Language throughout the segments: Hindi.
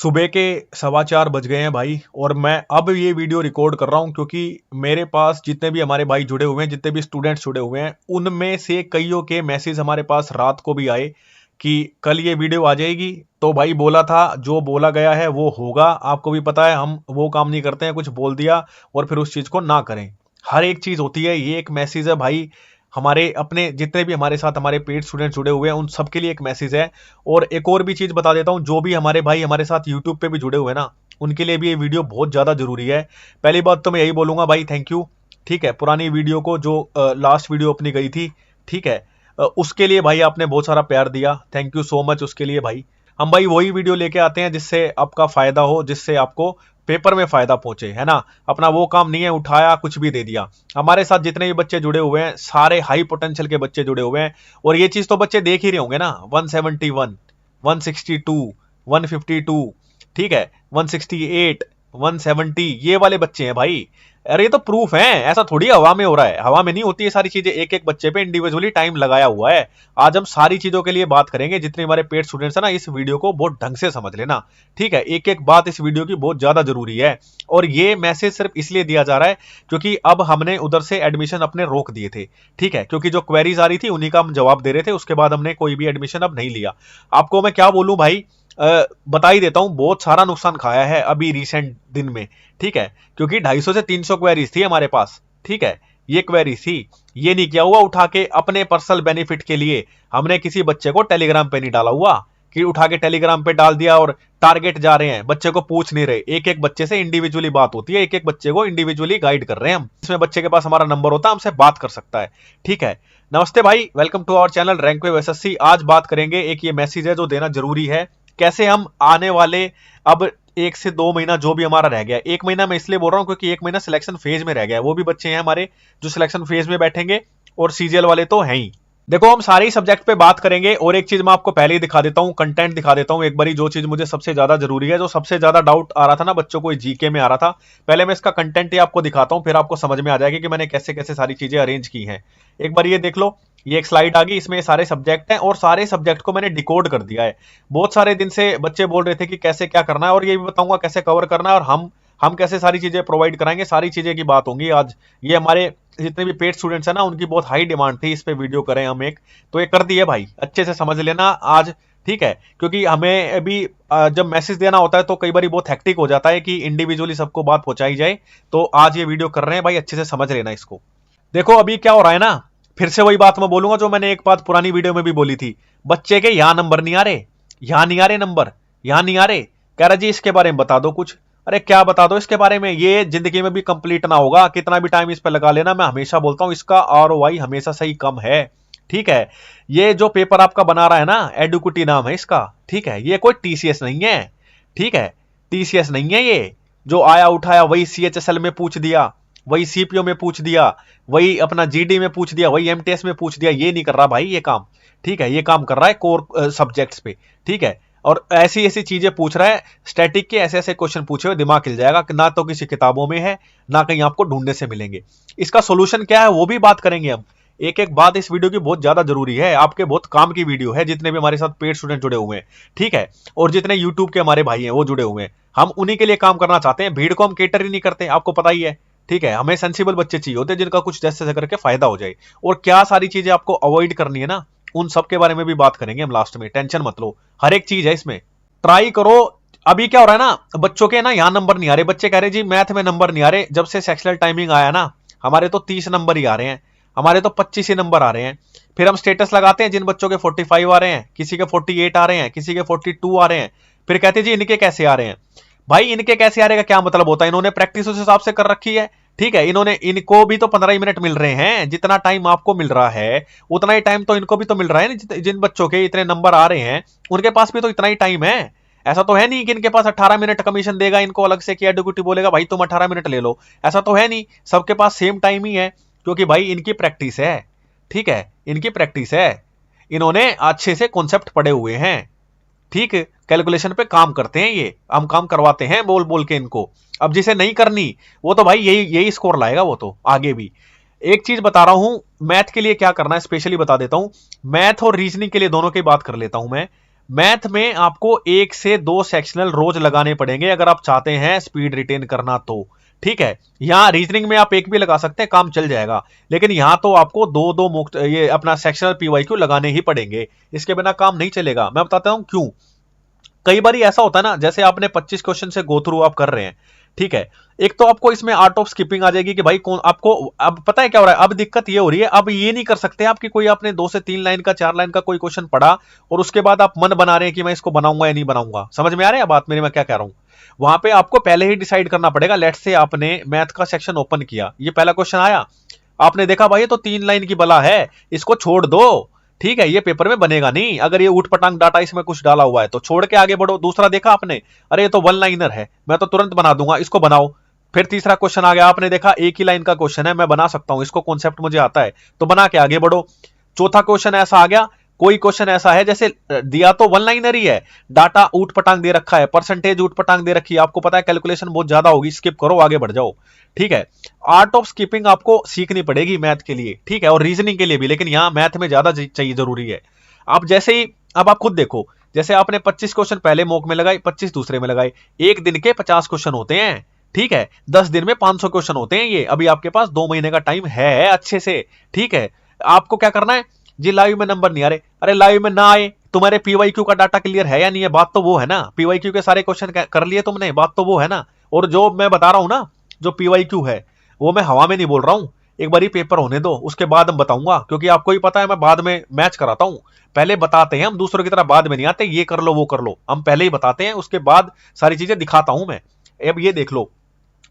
सुबह के 4:15 बज गए हैं भाई। और मैं अब ये वीडियो रिकॉर्ड कर रहा हूँ क्योंकि मेरे पास जितने भी हमारे भाई जुड़े हुए हैं, जितने भी स्टूडेंट्स जुड़े हुए हैं, उनमें से कईयों के मैसेज हमारे पास रात को भी आए कि कल ये वीडियो आ जाएगी। तो भाई बोला था, जो बोला गया है वो होगा। आपको भी पता है हम वो काम नहीं करते हैं, कुछ बोल दिया और फिर उस चीज को ना करें। हर एक चीज होती है, ये एक मैसेज है भाई। हमारे अपने जितने भी हमारे साथ हमारे पेड स्टूडेंट जुड़े हुए हैं उन सबके लिए एक मैसेज है। और एक और भी चीज बता देता हूं, जो भी हमारे भाई हमारे साथ यूट्यूब पे भी जुड़े हुए हैं ना, उनके लिए भी ये वीडियो बहुत ज्यादा जरूरी है। पहली बात तो मैं यही बोलूंगा भाई, थैंक यू। ठीक है, पुरानी वीडियो को जो लास्ट वीडियो अपनी गई थी, ठीक है, उसके लिए भाई आपने बहुत सारा प्यार दिया, थैंक यू सो मच उसके लिए भाई। हम भाई वही वीडियो लेके आते हैं जिससे आपका फायदा हो, जिससे आपको पेपर में फायदा पहुंचे, है ना। अपना वो काम नहीं है उठाया कुछ भी दे दिया। हमारे साथ जितने भी बच्चे जुड़े हुए हैं सारे हाई पोटेंशियल के बच्चे जुड़े हुए हैं। और ये चीज तो बच्चे देख ही रहे होंगे ना, 171, 162, 152, ठीक है, 168, 170, ये वाले बच्चे हैं भाई। अरे ये तो प्रूफ है, ऐसा थोड़ी हवा में हो रहा है, हवा में नहीं होती ये सारी चीजें, एक एक बच्चे पे इंडिविजुअली टाइम लगाया हुआ है। आज हम सारी चीजों के लिए बात करेंगे। जितने हमारे पेड स्टूडेंट्स हैं ना, इस वीडियो को बहुत ढंग से समझ लेना, ठीक है। एक एक बात इस वीडियो की बहुत ज्यादा जरूरी है। और ये मैसेज सिर्फ इसलिए दिया जा रहा है क्योंकि अब हमने उधर से एडमिशन अपने रोक दिए थे, ठीक है, क्योंकि जो क्वेरीज आ रही थी उन्हीं का हम जवाब दे रहे थे। उसके बाद हमने कोई भी एडमिशन अब नहीं लिया। आपको मैं क्या बोलूं भाई, बता ही देता हूं, बहुत सारा नुकसान खाया है अभी रिसेंट दिन में, ठीक है। क्योंकि 250 से 300 क्वेरीज थी हमारे पास, ठीक है, ये क्वेरी थी। ये नहीं किया हुआ उठा के अपने पर्सनल बेनिफिट के लिए। हमने किसी बच्चे को टेलीग्राम पे नहीं डाला हुआ कि उठा के टेलीग्राम पे डाल दिया और टारगेट जा रहे हैं, बच्चे को पूछ नहीं रहे। एक एक बच्चे से इंडिविजुअली बात होती है, एक एक बच्चे को इंडिविजुअली गाइड कर रहे हैं हम। इसमें बच्चे के पास हमारा नंबर होता है, हमसे बात कर सकता है, ठीक है। नमस्ते भाई, welcome to our channel rank wave SSC. आज बात करेंगे, एक ये मैसेज है जो देना जरूरी है, कैसे हम आने वाले अब 1 से 2 महीना जो भी हमारा रह गया, 1 महीना मैं इसलिए बोल रहा हूं क्योंकि 1 महीना सिलेक्शन फेज में रह गया है। वो भी बच्चे हैं हमारे जो सिलेक्शन फेज में बैठेंगे और सीजीएल वाले तो हैं ही। देखो, हम सारे ही सब्जेक्ट पे बात करेंगे। और एक चीज मैं आपको पहले ही दिखा देता हूं, कंटेंट दिखा देता हूं एक बारी। जो चीज मुझे सबसे ज्यादा जरूरी है, जो सबसे ज्यादा डाउट आ रहा था ना बच्चों को, जीके में आ रहा था, पहले मैं इसका कंटेंट ही आपको दिखाता हूं, फिर आपको समझ में आ जाएगी कि मैंने कैसे कैसे सारी चीजें अरेंज की हैं। एक बार ये देख लो, ये एक स्लाइड आ गई, इसमें सारे सब्जेक्ट हैं और सारे सब्जेक्ट को मैंने डिकोड कर दिया है। बहुत सारे दिन से बच्चे बोल रहे थे कि कैसे क्या करना है, और ये भी बताऊंगा कैसे कवर करना है, और हम कैसे सारी चीजें प्रोवाइड कराएंगे। सारी चीजें की बात होंगी आज। ये हमारे जितने भी पेड स्टूडेंट्स हैं ना, उनकी बहुत हाई डिमांड थी इस पे वीडियो करें हम एक, तो ये कर दी है भाई, अच्छे से समझ लेना आज, ठीक है। क्योंकि हमें अभी जब मैसेज देना होता है तो कई बार बहुत हेक्टिक हो जाता है कि इंडिविजुअली सबको बात पहुंचाई जाए। तो आज ये वीडियो कर रहे हैं भाई, अच्छे से समझ लेना इसको। देखो अभी क्या हो रहा है ना, फिर से वही बात मैं बोलूंगा जो मैंने एक बात पुरानी वीडियो में भी बोली थी। बच्चे के यहां नंबर नहीं आ रहे, यहां नहीं आ रहे नंबर, यहां नहीं आ रहे। कह रहा जी इसके बारे में बता दो कुछ। अरे क्या बता दो इसके बारे में, ये जिंदगी में भी कंप्लीट ना होगा, कितना भी टाइम इस पे लगा लेना। मैं हमेशा बोलता हूं इसका आरओआई हमेशा सही कम है, ठीक है। ये जो पेपर आपका बना रहा है ना, एडुकुटी नाम है इसका, ठीक है। ये कोई टीसीएस नहीं है, ठीक है, टीसीएस नहीं है। ये जो आया उठाया वही सीएचएसएल में पूछ दिया, वही सीपीओ में पूछ दिया, वही अपना जीडी में पूछ दिया, वही एमटीएस में पूछ दिया, ये नहीं कर रहा भाई ये काम, ठीक है। ये काम कर रहा है कोर सब्जेक्ट्स पे, ठीक है। और ऐसी ऐसी चीजें पूछ रहा है, स्टैटिक के ऐसे ऐसे क्वेश्चन पूछे हुए दिमाग हिल जाएगा, ना तो किसी किताबों में है, ना कहीं आपको ढूंढने से मिलेंगे। इसका सोल्यूशन क्या है वो भी बात करेंगे हम। एक एक बात इस वीडियो की बहुत ज्यादा जरूरी है, आपके बहुत काम की वीडियो है, जितने भी हमारे साथ पेड स्टूडेंट जुड़े हुए हैं, ठीक है। और जितने यूट्यूब के हमारे भाई हैं वो जुड़े हुए हैं, हम उन्हीं के लिए काम करना चाहते हैं। भीड़ को हम केटर ही नहीं करते, आपको पता ही है, ठीक है। हमें सेंसिबल बच्चे चाहिए होते हैं जिनका कुछ जैसे करके फायदा हो जाए। और क्या सारी चीजें आपको अवॉइड करनी है ना, उन सब के बारे में भी बात करेंगे हम लास्ट में, टेंशन मत लो, हर एक चीज है इसमें। ट्राई करो। अभी क्या हो रहा है ना, बच्चों के ना यहां नंबर नहीं आ रहे, बच्चे कह रहे जी मैथ में नंबर नहीं आ रहे। जब से सेक्शनल टाइमिंग आया ना, हमारे तो 30 नंबर ही आ रहे हैं, हमारे तो 25 ही नंबर आ रहे हैं। फिर हम स्टेटस लगाते हैं, जिन बच्चों के 45 आ रहे हैं, किसी के 48 आ रहे हैं, किसी के 42 आ रहे हैं, फिर कहते हैं जी इनके कैसे आ रहे हैं। भाई इनके कैसे आ रहे का क्या मतलब होता है, इन्होंने प्रैक्टिस उस हिसाब से कर रखी है, ठीक है। इन्होंने, इनको भी तो 15 ही मिनट मिल रहे हैं, जितना टाइम आपको मिल रहा है उतना ही टाइम तो इनको भी तो मिल रहा है ना। जिन बच्चों के इतने नंबर आ रहे हैं उनके पास भी तो इतना ही टाइम है। ऐसा तो है नहीं कि इनके पास 18 मिनट कमीशन देगा इनको अलग से, कि एडुकेटिव बोलेगा भाई तुम 18 मिनट ले लो, ऐसा तो है नहीं। सबके पास सेम टाइम ही है, क्योंकि भाई इनकी प्रैक्टिस है, ठीक है, इनकी प्रैक्टिस है। इन्होंने अच्छे से कॉन्सेप्ट पढ़े हुए हैं, ठीक, कैलकुलेशन पे काम करते हैं, ये हम काम करवाते हैं बोल बोल के इनको। अब जिसे नहीं करनी वो तो भाई यही यही स्कोर लाएगा वो तो आगे भी। एक चीज बता रहा हूं, मैथ के लिए क्या करना है स्पेशली बता देता हूं। मैथ और रीजनिंग के लिए दोनों की बात कर लेता हूं मैं। मैथ में आपको 1 से 2 सेक्शनल रोज लगाने पड़ेंगे अगर आप चाहते हैं स्पीड रिटेन करना तो। ठीक है, यहां रीजनिंग में आप एक भी लगा सकते हैं, काम चल जाएगा, लेकिन यहां तो आपको दो दो मुक्त ये अपना सेक्शनल पीवाईक्यू लगाने ही पड़ेंगे, इसके बिना काम नहीं चलेगा। मैं बताता हूं क्यों। कई बार ऐसा होता है ना, जैसे आपने 25 क्वेश्चन से गो थ्रू आप कर रहे हैं, ठीक है, एक तो आपको इसमें आर्ट ऑफ स्किपिंग आ जाएगी कि भाई कौन आपको, अब पता है क्या हो रहा है, अब दिक्कत ये हो रही है, अब ये नहीं कर सकते आप कि कोई आपने 2 से 3 लाइन का 4 लाइन का कोई क्वेश्चन पढ़ा और उसके बाद आप मन बना रहे हैं कि मैं इसको बनाऊंगा या नहीं बनाऊंगा। समझ में आ रहा है बात मेरी, मैं क्या कह रहा हूं। वहां पे आपको पहले ही डिसाइड करना पड़ेगा। लेट से आपने मैथ का सेक्शन ओपन किया, ये पहला क्वेश्चन आया, आपने देखा भाई ये तो 3 लाइन की बला है, इसको छोड़ दो, ठीक है, ये पेपर में बनेगा नहीं, अगर ये ऊट पटांग डाटा इसमें कुछ डाला हुआ है तो छोड़ के आगे बढ़ो। दूसरा देखा आपने, अरे ये तो 1 लाइनर है, मैं तो तुरंत बना दूंगा, इसको बनाओ। फिर तीसरा क्वेश्चन आ गया, आपने देखा एक ही लाइन का क्वेश्चन है, मैं बना सकता हूं, इसको कॉन्सेप्ट मुझे आता है, तो बना के आगे बढ़ो। चौथा क्वेश्चन ऐसा आ गया, कोई क्वेश्चन ऐसा है जैसे दिया तो 1 लाइनर ही है, डाटा ऊट पटांग दे रखा है, परसेंटेज ऊट पटांग दे रखी है, आपको पता है कैलकुलेशन बहुत ज्यादा होगी, स्किप करो आगे बढ़ जाओ। ठीक है, आर्ट ऑफ स्किपिंग आपको सीखनी पड़ेगी मैथ के लिए, ठीक है, और रीजनिंग के लिए भी, लेकिन यहां मैथ में ज्यादा चाहिए, जरूरी है। आप जैसे ही, अब आप खुद देखो, जैसे आपने 25 क्वेश्चन पहले मॉक में लगाए, 25 दूसरे में लगाए, एक दिन के 50 क्वेश्चन होते हैं, ठीक है, 10 दिन में 500 क्वेश्चन होते हैं, ये अभी आपके पास 2 महीने का टाइम है अच्छे से। ठीक है, आपको क्या करना है जी, लाइव में नंबर नहीं आ रहे, अरे लाइव में ना आए, तुम्हारे पीवाईक्यू का डाटा क्लियर है या नहीं है, बात तो वो है ना, पीवाईक्यू के सारे क्वेश्चन कर लिए तुमने, बात तो वो है ना। और जो मैं बता रहा हूं ना, जो पीवाईक्यू है, वो मैं हवा में नहीं बोल रहा हूं, एक बार ही पेपर होने दो, उसके बाद हम बताऊंगा, क्योंकि आपको ही पता है मैं बाद में मैच कराता हूं। पहले बताते हैं हम, दूसरों की तरह बाद में नहीं आते, ये कर लो वो कर लो, हम पहले ही बताते हैं, उसके बाद सारी चीजें दिखाता हूं मैं। अब ये देख लो,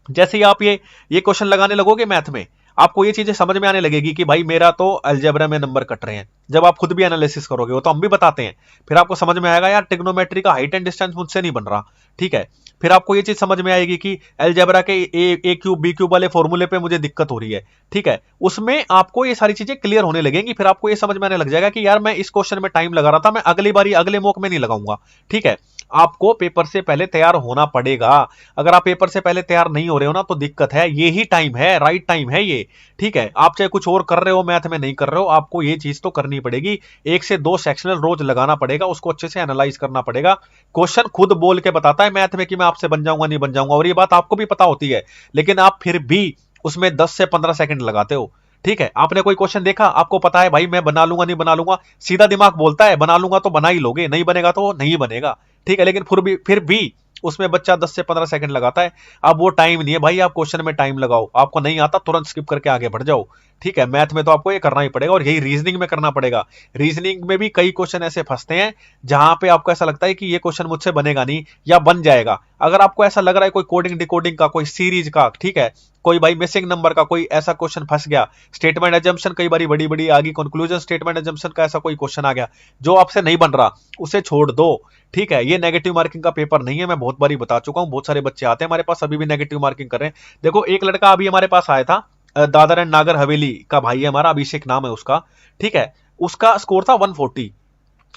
जैसे ही आप ये क्वेश्चन लगाने लगोगे मैथ में, आपको ये चीजें समझ में आने लगेगी कि भाई मेरा तो अलजेब्रा में नंबर कट रहे हैं। जब आप खुद भी एनालिसिस करोगे, वो तो हम भी बताते हैं, फिर आपको समझ में आएगा यार ट्रिग्नोमेट्री का हाइट एंड डिस्टेंस मुझसे नहीं बन रहा। ठीक है, फिर आपको ये चीज समझ में आएगी कि अलजेब्रा के ए क्यूब बी क्यूब वाले फॉर्मूले पे मुझे दिक्कत हो रही है। ठीक है, उसमें आपको ये सारी चीजें क्लियर होने लगेंगी, फिर आपको ये समझ में आने लग जाएगा कि यार मैं इस क्वेश्चन में टाइम लगा रहा था, मैं अगली बारी अगले मॉक में नहीं लगाऊंगा। ठीक है, आपको पेपर से पहले तैयार होना पड़ेगा। अगर आप पेपर से पहले तैयार नहीं हो रहे हो ना, तो दिक्कत है, ये ही टाइम है, राइट टाइम है ये। ठीक है, आप चाहे कुछ और कर रहे हो, मैथ में नहीं कर रहे हो, आपको ये चीज तो करनी पड़ेगी। 1 से 2 सेक्शनल रोज लगाना पड़ेगा, उसको अच्छे से एनालाइज करना पड़ेगा। क्वेश्चन खुद बोल के बताता है मैथ में कि मैं आपसे बन जाऊंगा नहीं बन जाऊंगा, और ये बात आपको भी पता होती है, लेकिन आप फिर भी उसमें 10 से 15 सेकंड लगाते हो। ठीक है, आपने कोई क्वेश्चन देखा, आपको पता है भाई मैं बना लूंगा नहीं बना लूंगा, सीधा दिमाग बोलता है बना लूंगा तो बना ही लोगे, नहीं बनेगा तो नहीं बनेगा। ठीक है, लेकिन फिर भी उसमें बच्चा 10 से 15 सेकंड लगाता है। अब वो टाइम नहीं है भाई, आप क्वेश्चन में टाइम लगाओ, आपको नहीं आता तुरंत स्किप करके आगे बढ़ जाओ। ठीक है, मैथ में तो आपको ये करना ही पड़ेगा, और यही रीजनिंग में करना पड़ेगा। रीजनिंग में भी कई क्वेश्चन ऐसे फंसते हैं जहां पे आपको ऐसा लगता है कि ये क्वेश्चन मुझसे बनेगा नहीं, या बन जाएगा। अगर आपको ऐसा लग रहा है कोई कोडिंग डिकोडिंग का, कोई सीरीज का, ठीक है, कोई भाई मिसिंग नंबर का कोई ऐसा क्वेश्चन फंस गया, स्टेटमेंट एजम्पशन कई बारी बड़ी बड़ी आ गई, कंक्लूजन स्टेटमेंट एजम्पशन का ऐसा कोई क्वेश्चन आ गया जो आपसे नहीं बन रहा, उसे छोड़ दो। ठीक है, ये नेगेटिव मार्किंग का पेपर नहीं है, मैं बहुत बारी बता चुका हूं, बहुत सारे बच्चे आते हैं हमारे पास अभी भी नेगेटिव मार्किंग कर रहे हैं। देखो एक लड़का अभी हमारे पास आया था, दादर एंड नागर हवेली का भाई है हमारा, अभिषेक नाम है उसका। ठीक है, उसका स्कोर था 140।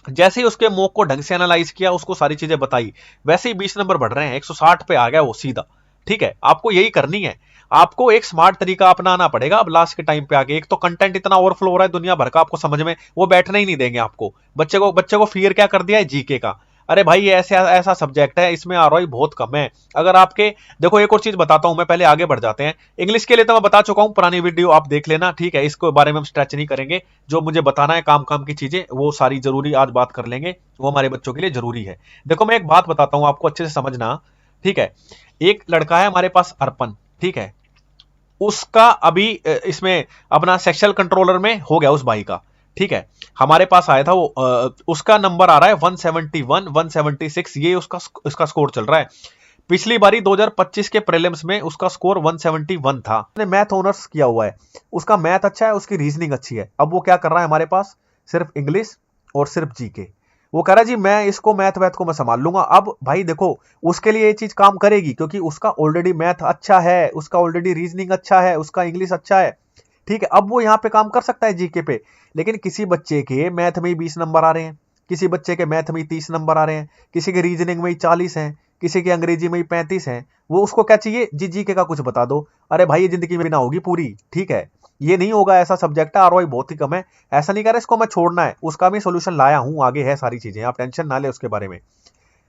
जैसे ही उसके मॉक को ढंग से एनालाइज किया, उसको सारी चीजें बताई, वैसे ही 20 नंबर बढ़ रहे हैं, 160 पे आ गया वो सीधा। ठीक है, आपको यही करनी है, आपको एक स्मार्ट तरीका अपनाना पड़ेगा। अब लास्ट के टाइम पे आके, एक तो कंटेंट इतना ओवरफ्लो हो रहा है दुनिया भर का, आपको समझ में वो बैठने ही नहीं देंगे आपको। बच्चे को फियर क्या कर दिया है, जीके का। अरे भाई ये ऐसे ऐसा सब्जेक्ट है, इसमें आरओआई बहुत कम है। अगर आपके, देखो एक और चीज बताता हूं मैं, पहले आगे बढ़ जाते हैं। इंग्लिश के लिए तो मैं बता चुका हूं, पुरानी वीडियो आप देख लेना, ठीक है, इसके बारे में हम स्ट्रेच नहीं करेंगे। जो मुझे बताना है काम काम की चीजें, वो सारी जरूरी आज बात कर लेंगे, वो हमारे बच्चों के लिए जरूरी है। देखो मैं एक बात बताता हूं आपको, अच्छे से समझना। ठीक है, एक लड़का है हमारे पास अर्पण, ठीक है, उसका अभी इसमें अपना सेक्शुअल कंट्रोलर में हो गया उस भाई का। ठीक है, हमारे पास आया था वो, उसका नंबर आ रहा है 171 176, ये उसका स्कोर चल रहा है। पिछली बारी 2025 के प्रीलिम्स में उसका स्कोर 171 था। उसने मैथ ऑनर्स किया हुआ है, उसका मैथ अच्छा है, उसकी रीजनिंग अच्छी है। अब वो क्या कर रहा है हमारे पास, सिर्फ इंग्लिश और सिर्फ जीके। वो कह रहा है जी मैं इसको मैथ वैथ को मैं संभाल लूंगा। अब भाई देखो, उसके लिए ये चीज काम करेगी, क्योंकि उसका ऑलरेडी मैथ अच्छा है, उसका ऑलरेडी रीजनिंग अच्छा है, उसका इंग्लिश अच्छा है। ठीक है, अब वो यहाँ पे काम कर सकता है जीके पे। लेकिन किसी बच्चे के मैथ में ही 20 नंबर आ रहे हैं, किसी बच्चे के मैथ में ही 30 नंबर आ रहे हैं, किसी के रीजनिंग में ही 40 हैं, किसी के अंग्रेजी में ही 35 हैं। वो उसको क्या चाहिए, जी जीके का कुछ बता दो। अरे भाई ये जिंदगी में ना होगी पूरी। ठीक है, ये नहीं होगा, ऐसा सब्जेक्ट है आरओआई बहुत ही कम है, ऐसा नहीं कह रहा इसको मैं छोड़ना है, उसका भी सोल्यूशन लाया हूं, आगे है सारी चीजें, आप टेंशन ना ले उसके बारे में।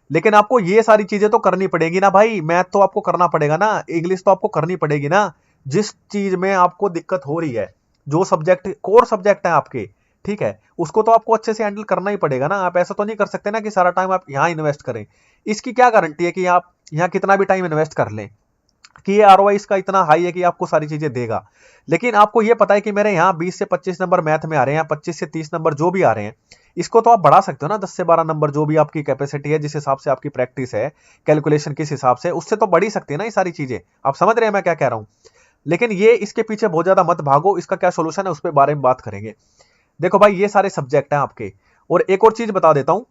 लेकिन आपको ये सारी चीजें तो करनी पड़ेगी ना भाई, मैथ तो आपको करना पड़ेगा ना, इंग्लिश तो आपको करनी पड़ेगी ना। जिस चीज में आपको दिक्कत हो रही है, जो सब्जेक्ट कोर सब्जेक्ट है आपके, ठीक है, उसको तो आपको अच्छे से हैंडल करना ही पड़ेगा ना। आप ऐसा तो नहीं कर सकते ना कि सारा टाइम आप यहाँ इन्वेस्ट करें। इसकी क्या गारंटी है कि आप यहाँ कितना भी टाइम इन्वेस्ट कर लें कि ये आरओआई इसका इतना हाई है कि आपको सारी चीजें देगा। लेकिन आपको ये पता है कि मेरे यहाँ 20 से 25 नंबर मैथ में आ रहे हैं, 25 से 30 नंबर जो भी आ रहे हैं, इसको तो आप बढ़ा सकते हो ना, 10 से 12 नंबर जो भी आपकी कैपेसिटी है, जिस हिसाब से आपकी प्रैक्टिस है, कैलकुलेशन किस हिसाब से, उससे तो बढ़ ही सकती है ना ये सारी चीजें। आप समझ रहे हैं मैं क्या कह रहा हूं। लेकिन ये इसके पीछे बहुत ज्यादा मत भागो, इसका क्या सोल्यूशन है उस पर बारे में बात करेंगे। देखो भाई, ये सारे सब्जेक्ट हैं आपके। और एक और चीज बता देता हूं,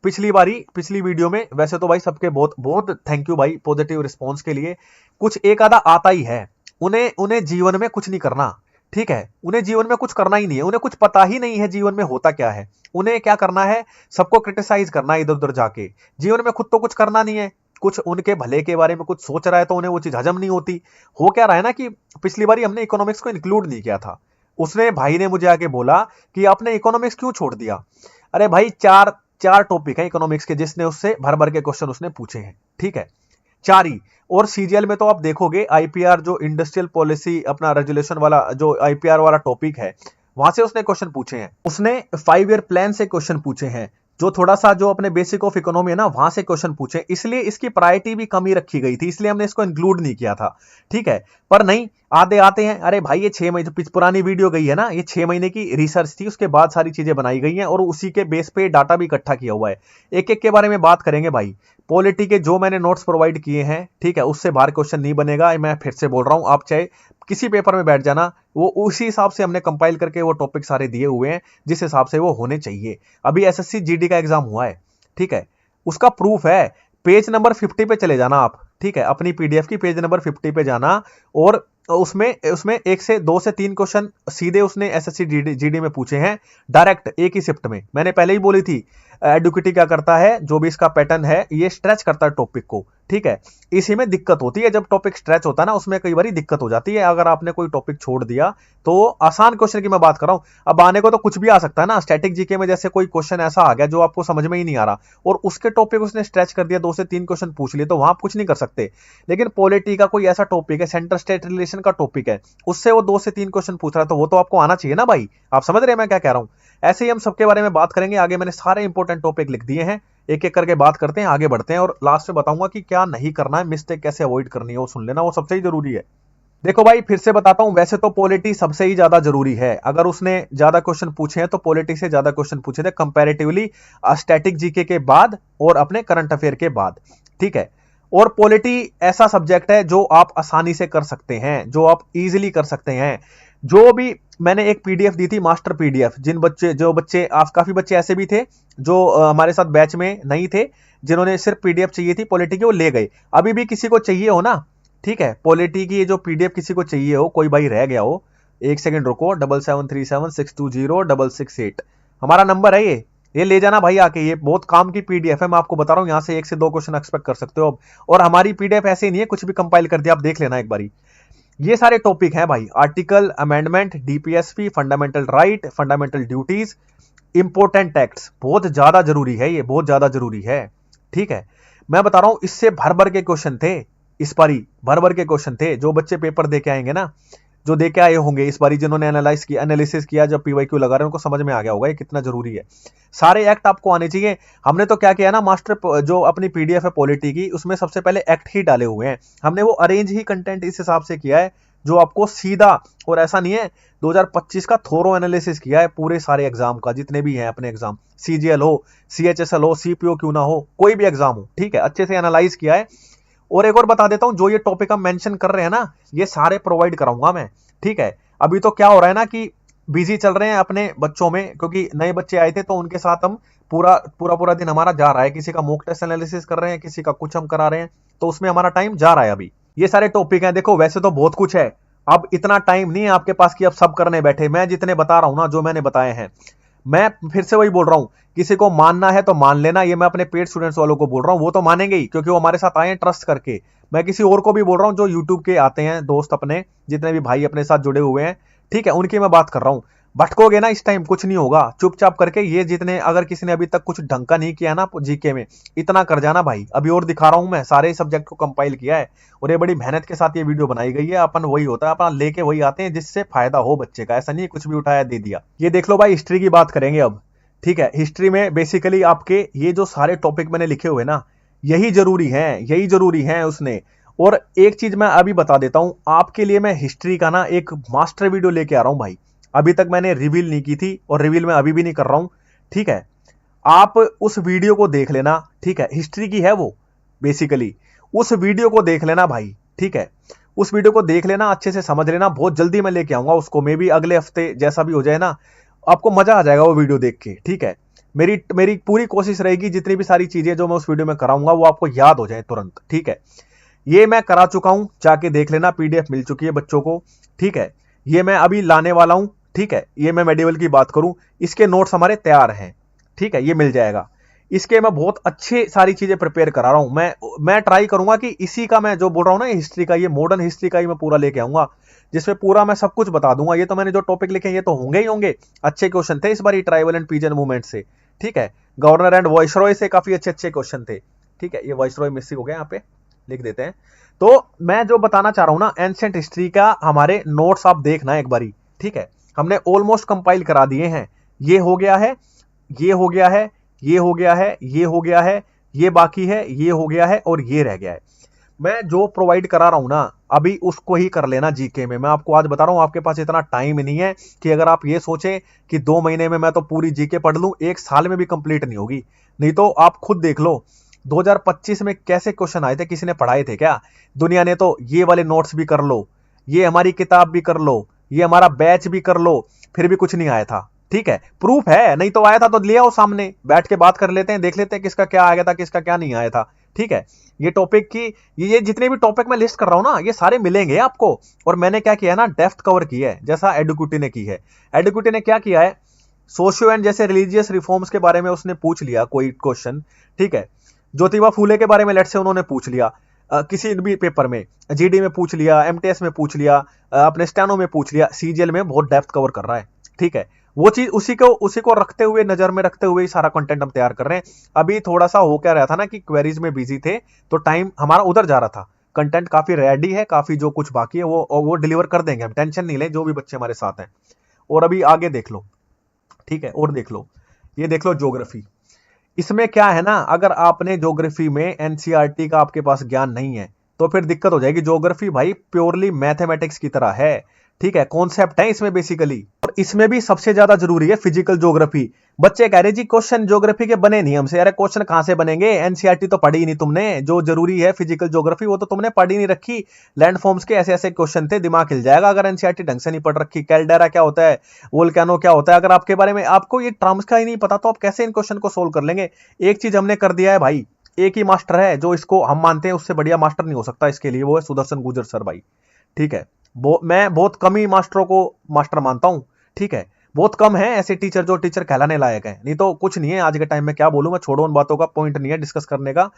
पिछली वीडियो में वैसे तो भाई सबके बहुत बहुत थैंक यू भाई पॉजिटिव रिस्पॉन्स के लिए। कुछ एक आधा आता ही है, उन्हें उन्हें जीवन में कुछ नहीं करना, ठीक है, उन्हें जीवन में कुछ करना ही नहीं है, उन्हें कुछ पता ही नहीं है जीवन में होता क्या है। उन्हें क्या करना है, सबको क्रिटिसाइज करना है इधर उधर जाके, जीवन में खुद तो कुछ करना नहीं है। कुछ उनके भले के बारे में कुछ सोच रहा है तो उन्हें वो चीज हजम नहीं होती। हो क्या रहा है ना कि पिछली बार हमने इकोनॉमिक्स को इंक्लूड नहीं किया था, उसने भाई ने मुझे आके बोला कि आपने इकोनॉमिक्स क्यों छोड़ दिया। अरे भाई, चार चार टॉपिक है इकोनॉमिक्स के जिसने उससे भर भर के क्वेश्चन उसने पूछे हैं, ठीक है, चार ही। और सीजीएल में तो आप देखोगे आईपीआर जो इंडस्ट्रियल पॉलिसी अपना रेजुलेशन वाला जो आईपीआर वाला टॉपिक है, वहां से उसने क्वेश्चन पूछे हैं। उसने 5 ईयर प्लान से क्वेश्चन पूछे हैं, जो थोड़ा सा जो अपने बेसिक ऑफ इकोनॉमी है ना, वहां से क्वेश्चन पूछे, इसलिए इसकी प्रायोरिटी भी कम ही रखी गई थी, इसलिए हमने इसको इंक्लूड नहीं किया था, ठीक है। पर नहीं, आधे आते हैं, अरे भाई ये 6 महीने पुरानी वीडियो गई है ना, ये 6 महीने की रिसर्च थी, उसके बाद सारी चीजें बनाई गई हैं और उसी के बेस पे डाटा भी इकट्ठा किया हुआ है। एक एक के बारे में बात करेंगे भाई। पॉलिटी के जो मैंने नोट्स प्रोवाइड किए हैं, ठीक है, उससे बाहर क्वेश्चन नहीं बनेगा, मैं फिर से बोल रहा हूं, आप चाहे किसी पेपर में बैठ जाना, वो उसी हिसाब से हमने कंपाइल करके वो टॉपिक सारे दिए हुए हैं जिस हिसाब से वो होने चाहिए। अभी एसएससी जीडी का एग्जाम हुआ है, ठीक है, उसका प्रूफ है, पेज नंबर 50 पे चले जाना आप, ठीक है, अपनी पीडीएफ की पेज नंबर 50 पे जाना, और उसमें उसमें 1 से 2 से 3 क्वेश्चन सीधे उसने एसएससी जीडी में पूछे हैं, डायरेक्ट एक ही शिफ्ट में। मैंने पहले ही बोली थी, एडुकेटी क्या करता है, जो भी इसका पैटर्न है, ये स्ट्रेच करता है टॉपिक को, ठीक है। इसी में दिक्कत होती है, जब टॉपिक स्ट्रेच होता है ना, उसमें कई बार दिक्कत हो जाती है। अगर आपने कोई टॉपिक छोड़ दिया तो आसान क्वेश्चन की मैं बात कर रहा हूं, अब आने को तो कुछ भी आ सकता है ना, स्टैटिक जीके में जैसे कोई क्वेश्चन ऐसा आ गया जो आपको समझ में ही नहीं आ रहा, और उसके टॉपिक उसने स्ट्रेच कर दिया, 2 से 3 क्वेश्चन पूछ लिए, तो वहां आप कुछ नहीं कर सकते। लेकिन पॉलिटी का कोई ऐसा टॉपिक है, सेंटर स्टेट रिलेशन का टॉपिक है, उससे वो 2 से 3 क्वेश्चन पूछ रहा है, तो वो तो आपको आना चाहिए ना भाई। आप समझ रहे हैं मैं क्या कह रहा हूं। ऐसे ही हम सबके बारे में बात करेंगे आगे, मैंने सारे इंपॉर्टेंट टॉपिक लिख दिए हैं, एक एक करके बात करते हैं, आगे बढ़ते हैं, और लास्ट में बताऊंगा कि क्या नहीं करना है, मिस्टेक कैसे अवॉइड करनी है, वो सुन लेना, वो सबसे ही जरूरी है। देखो भाई, फिर से बताता हूं, वैसे तो पॉलिटी सबसे ही ज्यादा जरूरी है, अगर उसने ज्यादा क्वेश्चन पूछे हैं तो पॉलिटी से ज्यादा क्वेश्चन पूछे थे कंपैरेटिवली स्टैटिक जीके के बाद और अपने करंट अफेयर के बाद, ठीक है। और पॉलिटी ऐसा सब्जेक्ट है जो आप आसानी से कर सकते हैं, जो आप इजीली कर सकते हैं। जो भी मैंने एक पीडीएफ दी थी, मास्टर पीडीएफ, जो बच्चे आप काफी बच्चे ऐसे भी थे जो हमारे साथ बैच में नहीं थे, जिन्होंने सिर्फ पीडीएफ चाहिए थी पॉलिटी की, वो ले गए। अभी भी किसी को चाहिए हो ना, ठीक है, पॉलिटी की ये जो पीडीएफ किसी को चाहिए हो, कोई भाई रह गया हो, 1 सेकंड रुको, 7737620628 हमारा नंबर है ये ले जाना भाई आके, ये बहुत काम की पीडीएफ है, मैं आपको बता रहा हूं, यहां से 1 से 2 क्वेश्चन एक्सपेक्ट कर सकते हो। और हमारी पीडीएफ ऐसे ही नहीं है कुछ भी कंपाइल कर दिया, आप देख लेना एक बारी। ये सारे टॉपिक हैं भाई, article amendment, DPSP, fundamental right, fundamental duties, important tax, बहुत ज्यादा जरूरी है, ये बहुत ज्यादा जरूरी है, ठीक है। मैं बता रहा हूं, इससे भर भर के क्वेश्चन थे, इस बारी भर भर के क्वेश्चन थे, जो बच्चे पेपर दे के आएंगे ना, जो दे के आए होंगे इस बारी, जिन्होंने एनालिसिस किया, जब पीवाईक्यू लगा रहे हैं, उनको समझ में आ गया होगा ये कितना जरूरी है। सारे एक्ट आपको आने चाहिए। हमने तो क्या किया ना, मास्टर जो अपनी पीडीएफ है पॉलिटी की, उसमें सबसे पहले एक्ट ही डाले हुए हैं, हमने वो अरेंज ही कंटेंट इस हिसाब से किया है जो आपको सीधा, और ऐसा नहीं है, 2025 का थोरो एनालिसिस किया है पूरे सारे एग्जाम का, जितने भी हैं अपने एग्जाम, सीजीएल हो, सीएचएसएल हो, सीपीओ क्यों ना हो, कोई भी एग्जाम हो, ठीक है, अच्छे से एनालाइज किया है। और एक और बता देता हूं, जो ये टॉपिक हम मेंशन कर रहे हैं ना, ये सारे प्रोवाइड कराऊंगा मैं, ठीक है। अभी तो क्या हो रहा है ना कि बिजी चल रहे हैं अपने बच्चों में, क्योंकि नए बच्चे आए थे तो उनके साथ हम पूरा दिन हमारा जा रहा है, किसी का मॉक टेस्ट एनालिसिस कर रहे हैं, किसी का कुछ हम करा रहे हैं, तो उसमें हमारा टाइम जा रहा है अभी। ये सारे टॉपिक हैं, देखो वैसे तो बहुत कुछ है, अब इतना टाइम नहीं है आपके पास कि आप सब करने बैठे, मैं जितने बता रहा हूं ना, जो मैंने बताए हैं, मैं फिर से वही बोल रहा हूं, किसी को मानना है तो मान लेना, ये मैं अपने पेड स्टूडेंट्स वालों को बोल रहा हूं, वो तो मानेंगे ही क्योंकि वो हमारे साथ आए हैं ट्रस्ट करके। मैं किसी और को भी बोल रहा हूं जो यूट्यूब के आते हैं दोस्त अपने, जितने भी भाई अपने साथ जुड़े हुए हैं, ठीक है, उनकी मैं बात कर रहा हूं। भटकोगे ना इस टाइम, कुछ नहीं होगा, चुपचाप करके ये जितने, अगर किसी ने अभी तक कुछ ढंग का नहीं किया ना जीके में, इतना कर जाना भाई। अभी और दिखा रहा हूं, मैं सारे सब्जेक्ट को कंपाइल किया है और ये बड़ी मेहनत के साथ ये वीडियो बनाई गई है। अपन वही होता है, अपन लेके वही आते हैं जिससे फायदा हो बच्चे का, ऐसा नहीं कुछ भी उठाया दे दिया। ये देख लो भाई, हिस्ट्री की बात करेंगे अब। ठीक है, हिस्ट्री में बेसिकली आपके ये जो सारे टॉपिक मैंने लिखे हुए ना, यही जरूरी है, यही जरूरी है उसने। और एक चीज मैं अभी बता देता हूं आपके लिए, मैं हिस्ट्री का ना एक मास्टर वीडियो लेके आ रहा हूं भाई। अभी तक मैंने रिवील नहीं की थी और रिवील मैं अभी भी नहीं कर रहा हूं। ठीक है, आप उस वीडियो को देख लेना। ठीक है, हिस्ट्री की है वो बेसिकली, उस वीडियो को देख लेना भाई। ठीक है, उस वीडियो को देख लेना, अच्छे से समझ लेना। बहुत जल्दी मैं लेके आऊंगा उसको, मे भी अगले हफ्ते, जैसा भी हो जाए ना, आपको मजा आ जाएगा वो वीडियो देख के। ठीक है, मेरी मेरी पूरी कोशिश रहेगी जितनी भी सारी चीजें जो मैं उस वीडियो में कराऊंगा वो आपको याद हो जाए तुरंत। ठीक है, ये मैं करा चुका हूं, जाके देख लेना, पीडीएफ मिल चुकी है बच्चों को। ठीक है, ये मैं अभी लाने वाला हूं। ठीक है, ये मैं मेडिवल की बात करूं, इसके नोट्स हमारे तैयार हैं। ठीक है, ये मिल जाएगा। इसके मैं बहुत अच्छे सारी चीजें प्रिपेयर करा रहा हूं। मैं ट्राई करूंगा कि इसी का मैं जो बोल रहा हूं ना हिस्ट्री का, ये मॉडर्न हिस्ट्री का ही मैं पूरा लेके आऊंगा, जिसमें पूरा मैं सब कुछ बता दूंगा। ये तो मैंने जो टॉपिक लिखे ये तो होंगे ही होंगे। अच्छे क्वेश्चन थे इस बार ट्राइबल एंड पीजन मूवमेंट से। ठीक है, गवर्नर एंड वॉइसरॉय से काफी अच्छे अच्छे क्वेश्चन थे। ठीक है, ये वॉइसरॉय मिसिंग हो गया, यहाँ पे लिख देते हैं। तो मैं जो बताना चाह रहा हूं ना, एंशिएंट हिस्ट्री का हमारे नोट्स आप देखना एक बारी। ठीक है, हमने ऑलमोस्ट कंपाइल करा दिए हैं। ये हो गया है, ये हो गया है, ये हो गया है, ये हो गया है, ये बाकी है, ये हो गया है और ये रह गया है। मैं जो प्रोवाइड करा रहा हूं ना अभी, उसको ही कर लेना जीके में। मैं आपको आज बता रहा हूं, आपके पास इतना टाइम नहीं है कि अगर आप ये सोचें कि 2 महीने में मैं तो पूरी जीके पढ़ लूं, 1 साल में भी कंप्लीट नहीं होगी। नहीं तो आप खुद देख लो 2025 में कैसे क्वेश्चन आए थे, किसी ने पढ़ाए थे क्या? दुनिया ने तो ये वाले नोट्स भी कर लो, ये हमारी किताब भी कर लो, ये हमारा बैच भी कर लो, फिर भी कुछ नहीं आया था। ठीक है, प्रूफ है, नहीं तो आया था तो ले आओ सामने, बैठ के बात कर लेते हैं, देख लेते हैं किसका क्या आ गया था, किसका क्या नहीं आया था। ठीक है, ये टॉपिक की, ये जितने भी टॉपिक मैं लिस्ट कर रहा हूं ना, ये सारे मिलेंगे आपको। और मैंने क्या किया है ना, डेप्थ कवर की है, जैसा एडुकुटी ने की है। एडुकुटी ने क्या किया है, सोशियो एंड जैसे रिलीजियस रिफॉर्म्स के बारे में उसने पूछ लिया कोई क्वेश्चन। ठीक है, ज्योतिबा फूले के बारे में लेट से उन्होंने पूछ लिया, किसी भी पेपर में, जीडी में पूछ लिया, एमटीएस में पूछ लिया, अपने स्टेनो में पूछ लिया, सीजीएल में बहुत डेप्थ कवर कर रहा है। ठीक है, वो चीज उसी को रखते हुए, नजर में रखते हुए सारा कंटेंट हम तैयार कर रहे हैं। अभी थोड़ा सा हो क्या रहा था ना कि क्वेरीज में बिजी थे, तो टाइम हमारा उधर जा रहा था। कंटेंट काफी रेडी है, काफी जो कुछ बाकी है वो डिलीवर कर देंगे हम, टेंशन नहीं लें, जो भी बच्चे हमारे साथ हैं। और अभी आगे देख लो। ठीक है, और देख लो, ये देख लो ज्योग्राफी। इसमें क्या है ना, अगर आपने ज्योग्राफी में एनसीईआरटी का आपके पास ज्ञान नहीं है तो फिर दिक्कत हो जाएगी। ज्योग्राफी भाई प्योरली मैथमेटिक्स की तरह है। ठीक है, कॉन्सेप्ट है इसमें बेसिकली। और इसमें भी सबसे ज्यादा जरूरी है फिजिकल ज्योग्राफी। बच्चे कह रहे जी क्वेश्चन ज्योग्राफी के बने नहीं हमसे। अरे क्वेश्चन कहां से बनेंगे, एनसीईआरटी तो पढ़ी ही नहीं तुमने। जो जरूरी है फिजिकल ज्योग्राफी वो तो तुमने पढ़ी नहीं रखी। लैंड फॉर्म्स के ऐसे ऐसे क्वेश्चन थे, दिमाग हिल जाएगा अगर एनसीईआरटी ढंग से नहीं पढ़ रखी। कैल्डेरा क्या होता है, वोल्केनो क्या होता है, अगर आपके बारे में आपको ये टर्म्स का ही नहीं पता तो आप कैसे इन क्वेश्चन को सोल्व कर लेंगे। एक चीज हमने कर दिया है भाई, एक ही मास्टर है जो इसको हम मानते हैं, उससे बढ़िया मास्टर नहीं हो सकता इसके लिए, वो है सुदर्शन गुर्जर सर भाई। ठीक है, मैं बहुत कम ही मास्टरों को मास्टर मानता हूं। ठीक है, बहुत कम है ऐसे टीचर जो टीचर कहलाने लायक है, नहीं तो कुछ नहीं है आज के टाइम में। क्या बोलूं मैं, छोड़ो उन बातों का, पॉइंट नहीं है डिस्कस करने का।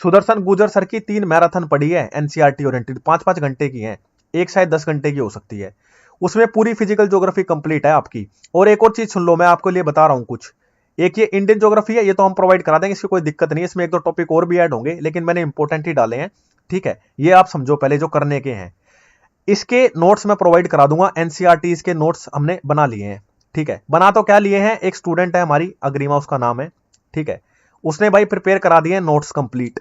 सुदर्शन गुर्जर सर की 3 मैराथन पड़ी है एनसीईआरटी ओरिएंटेड, 5-5 घंटे की है, एक शायद 10 घंटे की हो सकती है। उसमें पूरी फिजिकल ज्योग्राफी कंप्लीट है आपकी। और एक और चीज सुन लो, मैं आपके लिए बता रहा हूं कुछ। एक ये इंडियन ज्योग्राफी है, ये तो हम प्रोवाइड करा देंगे, इसकी कोई दिक्कत नहीं है। इसमें 1-2 टॉपिक और भी ऐड होंगे, लेकिन मैंने इंपॉर्टेंट ही डाले हैं। ठीक है, ये आप समझो पहले जो करने के हैं। इसके नोट्स मैं प्रोवाइड करा दूंगा, एनसीईआरटी के नोट्स हमने बना लिए हैं। ठीक है, बना तो क्या लिए हैं, एक स्टूडेंट है हमारी, अग्रिमा उसका नाम है। ठीक है, उसने भाई प्रिपेयर करा दिए नोट्स कंप्लीट।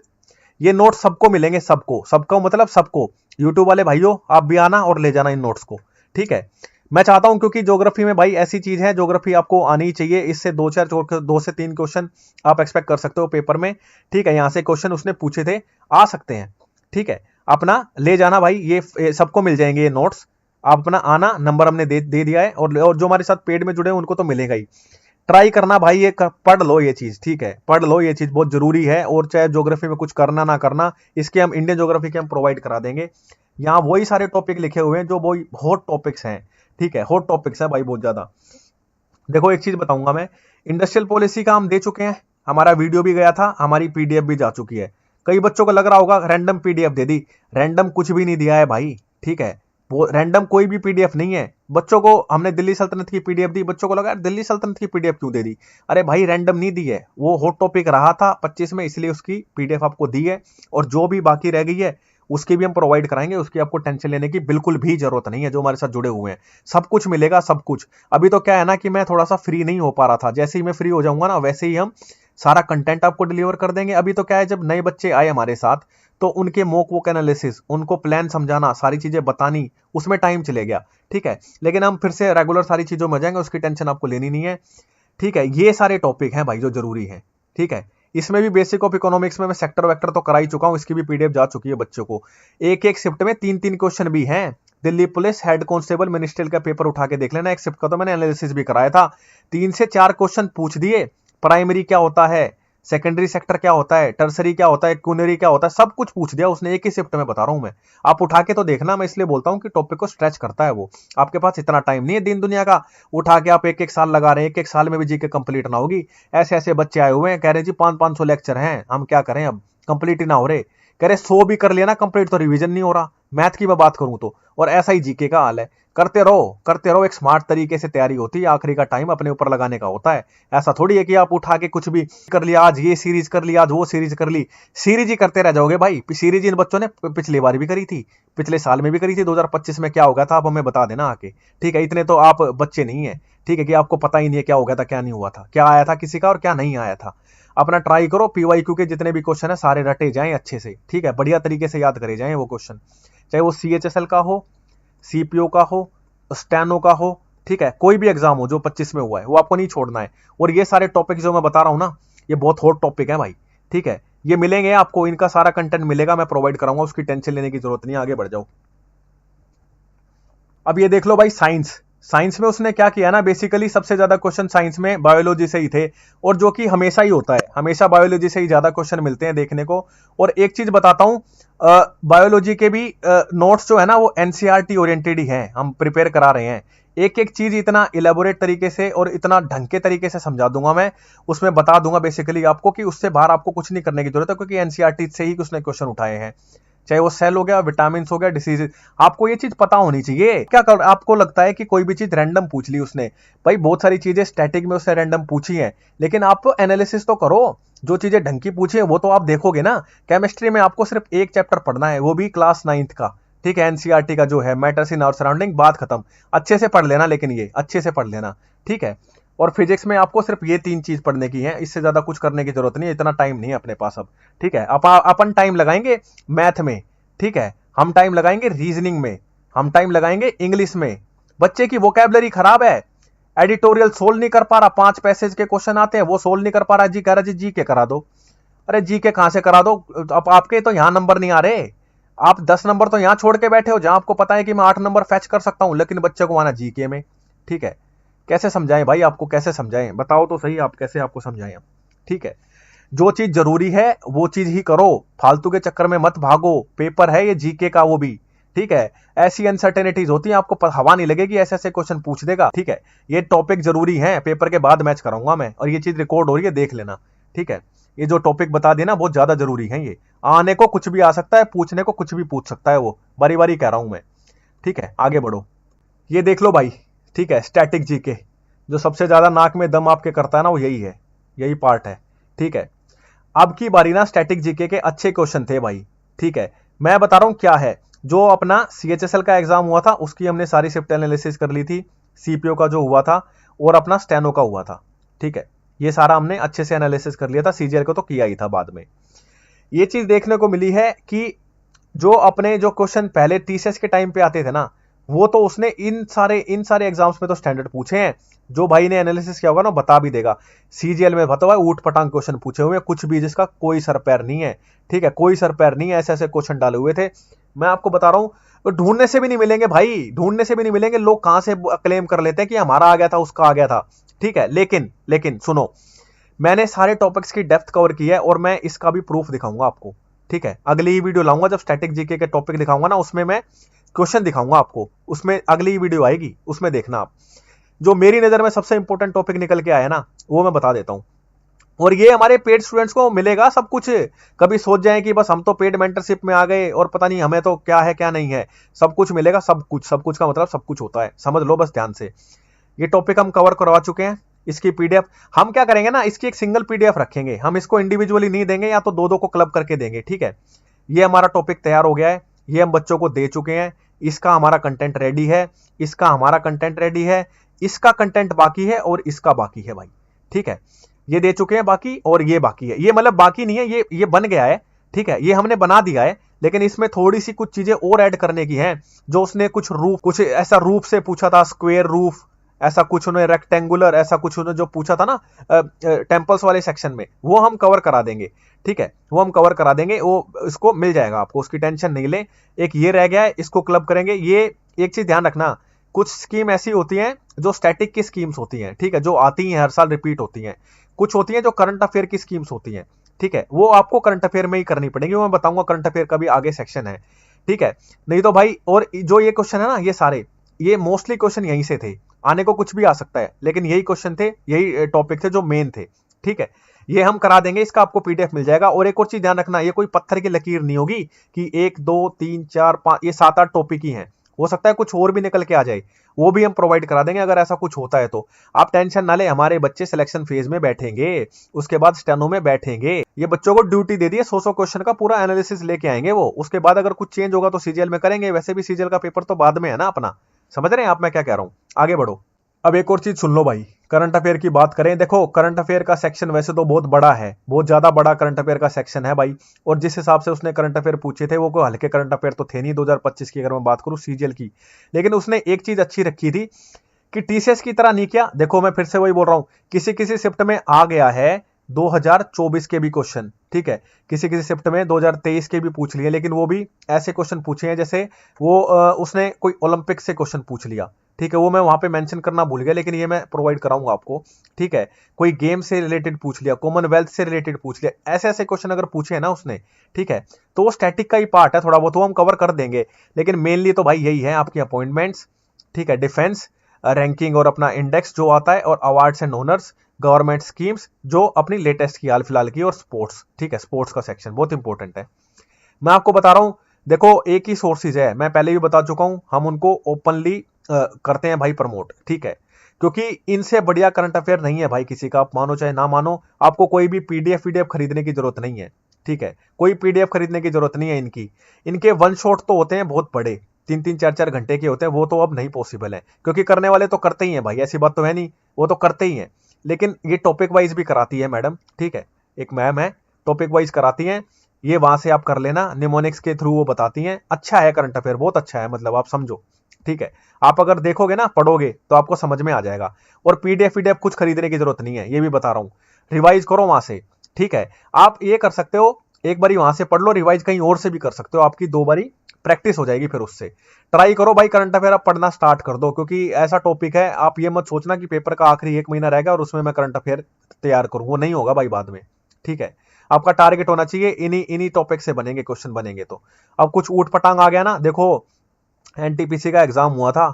ये नोट्स सबको मिलेंगे, सबको मतलब सबको। यूट्यूब वाले भाइयों आप भी आना और ले जाना इन नोट्स को। ठीक है, मैं चाहता हूं, क्योंकि ज्योग्राफी में भाई ऐसी चीज है, ज्योग्राफी आपको आनी ही चाहिए। इससे 2 से 3 क्वेश्चन आप एक्सपेक्ट कर सकते हो पेपर में। ठीक है, यहां से क्वेश्चन उसने पूछे थे, आ सकते हैं। ठीक है, अपना ले जाना भाई, ये सबको मिल जाएंगे ये नोट्स। आप अपना आना, नंबर हमने दे दिया है, और जो हमारे साथ पेड में जुड़े हैं उनको तो मिलेगा ही। ट्राई करना भाई, पढ़ लो ये चीज। ठीक है, पढ़ लो, ये चीज बहुत जरूरी है। और चाहे ज्योग्राफी में कुछ करना ना करना, इसके हम इंडियन ज्योग्राफी के हम प्रोवाइड करा देंगे। यहाँ वही सारे टॉपिक लिखे हुए हैं जो वही हॉट टॉपिक्स हैं। ठीक है, हॉट टॉपिक्स है भाई बहुत ज्यादा। देखो एक चीज बताऊंगा मैं, इंडस्ट्रियल पॉलिसी का हम दे चुके हैं, हमारा वीडियो भी गया था, हमारी पीडीएफ भी जा चुकी है। कई बच्चों को लग रहा होगा रैंडम पीडीएफ दे दी, रैंडम कुछ भी नहीं दिया है भाई। ठीक है, वो रैंडम कोई भी पीडीएफ नहीं है। बच्चों को हमने दिल्ली सल्तनत की पीडीएफ दी, बच्चों को लगा यार दिल्ली सल्तनत की पीडीएफ क्यों दे दी। अरे भाई रैंडम नहीं दी है, वो हॉट टॉपिक रहा था 25 में, इसलिए उसकी पीडीएफ आपको दी है। और जो भी बाकी रह गई है उसकी भी हम प्रोवाइड कराएंगे, उसकी आपको टेंशन लेने की बिल्कुल भी जरूरत नहीं है। जो हमारे साथ जुड़े हुए हैं सब कुछ मिलेगा, सब कुछ। अभी तो क्या है ना कि मैं थोड़ा सा फ्री नहीं हो पा रहा था, जैसे ही मैं फ्री हो जाऊंगा ना वैसे ही हम सारा कंटेंट आपको डिलीवर कर देंगे। अभी तो क्या है, जब नए बच्चे आए हमारे साथ तो उनके मॉक वॉक एनालिसिस, उनको प्लान समझाना, सारी चीजें बतानी, उसमें टाइम चले गया। ठीक है, लेकिन हम फिर से रेगुलर सारी चीजों में जाएंगे, उसकी टेंशन आपको लेनी नहीं है। ठीक है, ये सारे टॉपिक हैं भाई जो जरूरी है। ठीक है, इसमें भी बेसिक ऑफ इकोनॉमिक्स में मैं सेक्टर वेक्टर तो करा ही चुका हूं, इसकी भी पीडीएफ जा चुकी है बच्चों को। एक एक शिफ्ट में 3-3 क्वेश्चन भी हैं। Delhi police head constable ministerial का पेपर उठा के देख लेना, एक शिफ्ट का तो मैंने एनालिसिस भी कराया था। 3 से 4 क्वेश्चन पूछ दिए। प्राइमरी क्या होता है, सेकेंडरी सेक्टर क्या होता है, टर्सरी क्या होता है, क्यूनरी क्या होता है, सब कुछ पूछ दिया उसने एक ही शिफ्ट में, बता रहा हूं मैं। आप उठा के तो देखना, मैं इसलिए बोलता हूं कि टॉपिक को स्ट्रेच करता है वो। आपके पास इतना टाइम नहीं है दिन दुनिया का, उठा के आप एक एक साल लगा रहे हैं, एक एक साल में भी जीके कंप्लीट ना होगी। ऐसे ऐसे बच्चे आए हुए हैं कह रहे हैं जी 500-500 लेक्चर हैं, हम क्या करें अब, कंप्लीट ही ना हो रहे। कह रहे 100 भी कर लिया ना कंप्लीट तो रिवीजन नहीं हो रहा, मैथ की मैं बात करूं तो। और ऐसा ही जीके का हाल है। करते रहो करते रहो, एक स्मार्ट तरीके से तैयारी होती है, आखिरी का टाइम अपने ऊपर लगाने का होता है। ऐसा थोड़ी है कि आप उठा के कुछ भी कर लिया, आज ये सीरीज कर ली, आज वो सीरीज कर ली, सीरीज ही करते रह जाओगे भाई। सीरीज इन बच्चों ने पिछली बार भी करी थी, पिछले साल में भी करी थी। 2025 में क्या हो गया था आप हमें बता देना आके। ठीक है, इतने तो आप बच्चे नहीं है, ठीक है, कि आपको पता ही नहीं है क्या हो गया था क्या नहीं हुआ था, क्या आया था किसी का और क्या नहीं आया था। अपना ट्राई करो, पीवाईक्यू के जितने भी क्वेश्चन है सारे रटे जाएं अच्छे से। ठीक है, बढ़िया तरीके से याद करे जाएं वो क्वेश्चन, चाहे वो सीएचएसएल का हो, सीपीओ का हो, स्टैनो का हो। ठीक है, कोई भी एग्जाम हो जो 25 में हुआ है वो आपको नहीं छोड़ना है। और ये सारे टॉपिक जो मैं बता रहा हूं ना, ये बहुत हॉट टॉपिक है भाई। ठीक है, ये मिलेंगे आपको, इनका सारा कंटेंट मिलेगा, मैं प्रोवाइड कराऊंगा, उसकी टेंशन लेने की जरूरत नहीं है। आगे बढ़ जाओ। अब ये देख लो भाई, साइंस। साइंस में उसने क्या किया ना, बेसिकली सबसे ज्यादा क्वेश्चन साइंस में बायोलॉजी से ही थे, और जो कि हमेशा ही होता है, हमेशा बायोलॉजी से ही ज्यादा क्वेश्चन मिलते हैं देखने को। और एक चीज बताता हूं, बायोलॉजी के भी नोट्स जो है ना वो एनसीईआरटी ओरिएंटेड ही हैं, हम प्रिपेयर करा रहे हैं। एक एक चीज इतना इलेबोरेट तरीके से और इतना ढंग के तरीके से समझा दूंगा मैं, उसमें बता दूंगा बेसिकली आपको कि उससे बाहर आपको कुछ नहीं करने की जरूरत है, क्योंकि एनसीईआरटी से ही उसने क्वेश्चन उठाए हैं। चाहे वो सेल हो गया, विटामिन हो गया, डिसीज, आपको ये चीज पता होनी चाहिए। क्या कर आपको लगता है कि कोई भी चीज रैंडम पूछ ली उसने, भाई बहुत सारी चीजें स्टैटिक में उसने रैंडम पूछी है, लेकिन आप तो एनालिसिस तो करो। जो चीजें ढंग की पूछी है वो तो आप देखोगे ना। केमिस्ट्री में आपको सिर्फ एक चैप्टर पढ़ना है, वो भी क्लास 9th का। ठीक है, एनसीईआरटी का जो है मैटर्स इन आवर सराउंडिंग, बात खत्म। अच्छे से पढ़ लेना, लेकिन ये अच्छे से पढ़ लेना। ठीक है, और फिजिक्स में आपको सिर्फ ये 3 चीज पढ़ने की है, इससे ज्यादा कुछ करने की जरूरत नहीं है, इतना टाइम नहीं है अपने पास अब। ठीक है, अपन टाइम लगाएंगे मैथ में। ठीक है, हम टाइम लगाएंगे रीजनिंग में, हम टाइम लगाएंगे इंग्लिश में। बच्चे की वोकैबुलरी खराब है, एडिटोरियल सोल्व नहीं कर पा रहा, 5 पैसेज के क्वेश्चन आते हैं वो सोल्व नहीं कर पा रहा, जी कह रहा जी जी के करा दो। अरे जी के कहां से करा दो, अब आपके तो यहां नंबर नहीं आ रहे। आप 10 नंबर तो यहां छोड़ के बैठे हो जहां आपको पता है कि मैं 8 नंबर फैच कर सकता हूं, लेकिन बच्चे को आना जीके में। ठीक है, कैसे समझाएं भाई आपको, कैसे समझाएं, बताओ तो सही, आप कैसे आपको समझाएं हम। ठीक है, जो चीज जरूरी है वो चीज ही करो, फालतू के चक्कर में मत भागो, पेपर है ये जीके का वो भी। ठीक है, ऐसी अनसर्टेनिटीज होती है, आपको हवा नहीं लगेगी, ऐसे ऐसे क्वेश्चन पूछ देगा। ठीक है, ये टॉपिक जरूरी है, पेपर के बाद मैच कराऊंगा मैं, और ये चीज रिकॉर्ड हो रही है देख लेना। ठीक है, ये जो टॉपिक बता देना बहुत ज्यादा जरूरी है, ये आने को कुछ भी आ सकता है, पूछने को कुछ भी पूछ सकता है वो, बारी बारी कह रहा हूं मैं। ठीक है, आगे बढ़ो। ये देख लो भाई, ठीक है, स्टैटिक जीके, जो सबसे ज्यादा नाक में दम आपके करता है ना वो यही है, यही पार्ट है। ठीक है, अब की बारी ना स्टैटिक जीके के अच्छे क्वेश्चन थे भाई। ठीक है, मैं बता रहा हूं क्या है। जो अपना सीएचएसएल का एग्जाम हुआ था उसकी हमने सारी शिफ्ट एनालिसिस कर ली थी, सीपीओ का जो हुआ था और अपना स्टेनो का हुआ था। ठीक है, ये सारा हमने अच्छे से एनालिसिस कर लिया था, सीजीएल को तो किया ही था बाद में। ये चीज देखने को मिली है कि जो अपने जो क्वेश्चन पहले टीसीएस के टाइम पे आते थे ना, वो तो उसने इन सारे एग्जाम्स में तो स्टैंडर्ड पूछे हैं। जो भाई ने एनालिसिस किया होगा ना बता भी देगा, सीजीएल में बता हुआ ऊट पटांग क्वेश्चन पूछे हुए, कुछ भी जिसका कोई सर पैर नहीं है। ठीक है, कोई सर पैर नहीं है, ऐसे ऐसे क्वेश्चन डाले हुए थे। मैं आपको बता रहा हूं, ढूंढने से भी नहीं मिलेंगे भाई, ढूंढने से भी नहीं मिलेंगे। लोग कहां से क्लेम कर लेते हैं कि हमारा आ गया था, उसका आ गया था। ठीक है, लेकिन सुनो, मैंने सारे टॉपिक्स की डेप्थ कवर की है और मैं इसका भी प्रूफ दिखाऊंगा आपको। ठीक है, अगली ही वीडियो लाऊंगा जब स्टैटिक जीके के टॉपिक दिखाऊंगा ना, उसमें मैं क्वेश्चन दिखाऊंगा आपको, उसमें अगली ही वीडियो आएगी, उसमें देखना आप। जो मेरी नजर में सबसे इंपॉर्टेंट टॉपिक निकल के आया ना वो मैं बता देता हूं। और ये हमारे पेड स्टूडेंट्स को मिलेगा सब कुछ। कभी सोच जाए कि बस हम तो पेड मेंटरशिप में आ गए और पता नहीं हमें तो क्या है क्या नहीं है। सब कुछ मिलेगा, सब कुछ। सब कुछ का मतलब सब कुछ होता है, समझ लो बस ध्यान से। ये टॉपिक हम कवर करवा चुके हैं। इसकी पीडीएफ हम क्या करेंगे ना, इसकी एक सिंगल पीडीएफ रखेंगे, हम इसको इंडिविजुअली नहीं देंगे, या तो दो दो को क्लब करके देंगे, ठीक है। ये हमारा टॉपिक तैयार हो गया है, ये हम बच्चों को दे चुके हैं। इसका हमारा कंटेंट रेडी है, इसका हमारा कंटेंट रेडी है, इसका कंटेंट बाकी है और इसका बाकी है भाई, ठीक है। ये दे चुके हैं बाकी, और ये बाकी है। ये मतलब बाकी नहीं है, ये बन गया है, ठीक है। ये हमने बना दिया है, लेकिन इसमें थोड़ी सी कुछ चीजें और ऐड करने की हैं। जो उसने कुछ रूफ, कुछ ऐसा रूफ से पूछा था, स्क्वायर रूफ, ऐसा कुछ उन्होंने रेक्टेंगुलर, ऐसा कुछ उन्होंने जो पूछा था ना टेम्पल्स वाले सेक्शन में, वो हम कवर करा देंगे, ठीक है। वो हम कवर करा देंगे, वो इसको मिल जाएगा आपको, उसकी टेंशन नहीं ले। एक ये रह गया है, इसको क्लब करेंगे। ये एक चीज ध्यान रखना, कुछ स्कीम ऐसी होती हैं जो स्टैटिक की स्कीम्स होती हैं, ठीक है, जो आती हैं हर साल रिपीट होती हैं। कुछ होती हैं जो करंट अफेयर की स्कीम्स होती हैं, ठीक है। वो आपको करंट अफेयर में ही करनी पड़ेगी, वो मैं बताऊंगा करंट अफेयर का भी आगे सेक्शन है, ठीक है। नहीं तो भाई, और जो ये क्वेश्चन है ना, ये सारे, ये मोस्टली क्वेश्चन यहीं से थे। आने को कुछ भी आ सकता है, लेकिन यही क्वेश्चन थे, यही टॉपिक थे जो मेन थे, ठीक है। ये हम करा देंगे, इसका आपको पीडीएफ मिल जाएगा। और एक और चीज ध्यान रखना, ये कोई पत्थर की लकीर नहीं होगी कि 1 2 3 4 5, ये 7 8 टॉपिक ही हैं। हो सकता है कुछ और भी निकल के आ जाए, वो भी हम प्रोवाइड करा देंगे अगर ऐसा कुछ होता है तो। आप टेंशन ना ले, हमारे बच्चे सिलेक्शन फेज में बैठेंगे, उसके बाद स्टेनो में बैठेंगे। ये बच्चों को ड्यूटी दे दी है, 100 क्वेश्चन का पूरा एनालिसिस लेके आएंगे वो। उसके बाद अगर कुछ चेंज होगा तो सीजीएल में करेंगे, वैसे भी सीजीएल का पेपर तो बाद में है ना अपना। समझ रहे हैं आप मैं क्या कह रहा हूं? आगे बढ़ो। अब एक और चीज सुन लो भाई, करंट अफेयर की बात करें। देखो, करंट अफेयर का सेक्शन वैसे तो बहुत बड़ा है, बहुत ज्यादा बड़ा करंट अफेयर का सेक्शन है भाई। और जिस हिसाब से उसने करंट अफेयर पूछे थे, वो कोई हल्के करंट अफेयर तो थे नहीं 2025 की, अगर मैं बात करूं सीजीएल की। लेकिन उसने एक चीज अच्छी रखी थी कि टीसीएस की तरह नहीं किया। देखो, मैं फिर से वही बोल रहा हूं, किसी किसी शिफ्ट में आ गया है 2024 के भी क्वेश्चन, ठीक है। किसी किसी शिफ्ट में 2023 के भी पूछ लिए, लेकिन वो भी ऐसे क्वेश्चन पूछे हैं जैसे वो उसने कोई ओलंपिक से क्वेश्चन पूछ लिया, ठीक है। वो मैं वहां पे मेंशन करना भूल गया, लेकिन ये मैं प्रोवाइड कराऊंगा आपको, ठीक है। कोई गेम से रिलेटेड पूछ लिया, कॉमनवेल्थ से रिलेटेड पूछ लिया, ऐसे ऐसे क्वेश्चन अगर पूछे है ना उसने, ठीक है, तो वो स्टैटिक का ही पार्ट है, थोड़ा बहुत वो हम कवर कर देंगे। लेकिन मेनली तो भाई यही है आपकी अपॉइंटमेंट्स, ठीक है, डिफेंस रैंकिंग और अपना इंडेक्स जो आता है, और awards and honours, government schemes जो अपनी लेटेस्ट की हाल फिलहाल की, और स्पोर्ट्स, ठीक है। स्पोर्ट्स का सेक्शन बहुत इंपॉर्टेंट है। मैं आपको बता रहा हूं, देखो एक ही सोर्सेज है, मैं पहले भी बता चुका हूं, हम उनको ओपनली करते हैं भाई प्रमोट, ठीक है। क्योंकि इनसे बढ़िया करंट अफेयर नहीं है भाई किसी का, आप मानो चाहे ना मानो। आपको कोई भी पीडीएफ खरीदने की जरूरत नहीं है, ठीक है। कोई पीडीएफ खरीदने की जरूरत नहीं है इनकी। इनके वन शॉट तो होते हैं बहुत बड़े, 3 3 4 4 घंटे के होते हैं, वो तो अब नहीं पॉसिबल है, क्योंकि करने वाले तो करते ही हैं भाई, ऐसी बात तो है नहीं, वो तो करते ही हैं। लेकिन ये टॉपिक वाइज भी कराती है मैडम, ठीक है। एक मैम है, टॉपिक वाइज कराती हैं, ये वहां से आप कर लेना, निमोनिक्स के थ्रू वो बताती हैं। अच्छा है करंट अफेयर, बहुत अच्छा है, मतलब आप समझो, ठीक है। आप अगर देखोगे ना, पढ़ोगे, तो आपको समझ में आ जाएगा। और पीडीएफ कुछ खरीदने की जरूरत नहीं है, ये भी बता रहा हूं। रिवाइज करो वहां से, ठीक है। आप ये कर सकते हो, एक बारी वहां से पढ़ लो, रिवाइज कहीं और से भी कर सकते हो, आपकी 2 बारी प्रैक्टिस हो जाएगी। फिर उससे ट्राई करो भाई, करंट अफेयर आप पढ़ना स्टार्ट कर दो, क्योंकि ऐसा टॉपिक है, आप ये मत सोचना कि पेपर का आखिरी 1 महीना रहेगा और उसमें मैं करंट अफेयर तैयार करूं, वो नहीं होगा भाई बाद में, ठीक है। आपका टारगेट होना चाहिए, इन्हीं इन्हीं टॉपिक से बनेंगे क्वेश्चन बनेंगे। तो अब कुछ ऊट पटांग आ गया ना, देखो एनटीपीसी का एग्जाम हुआ था,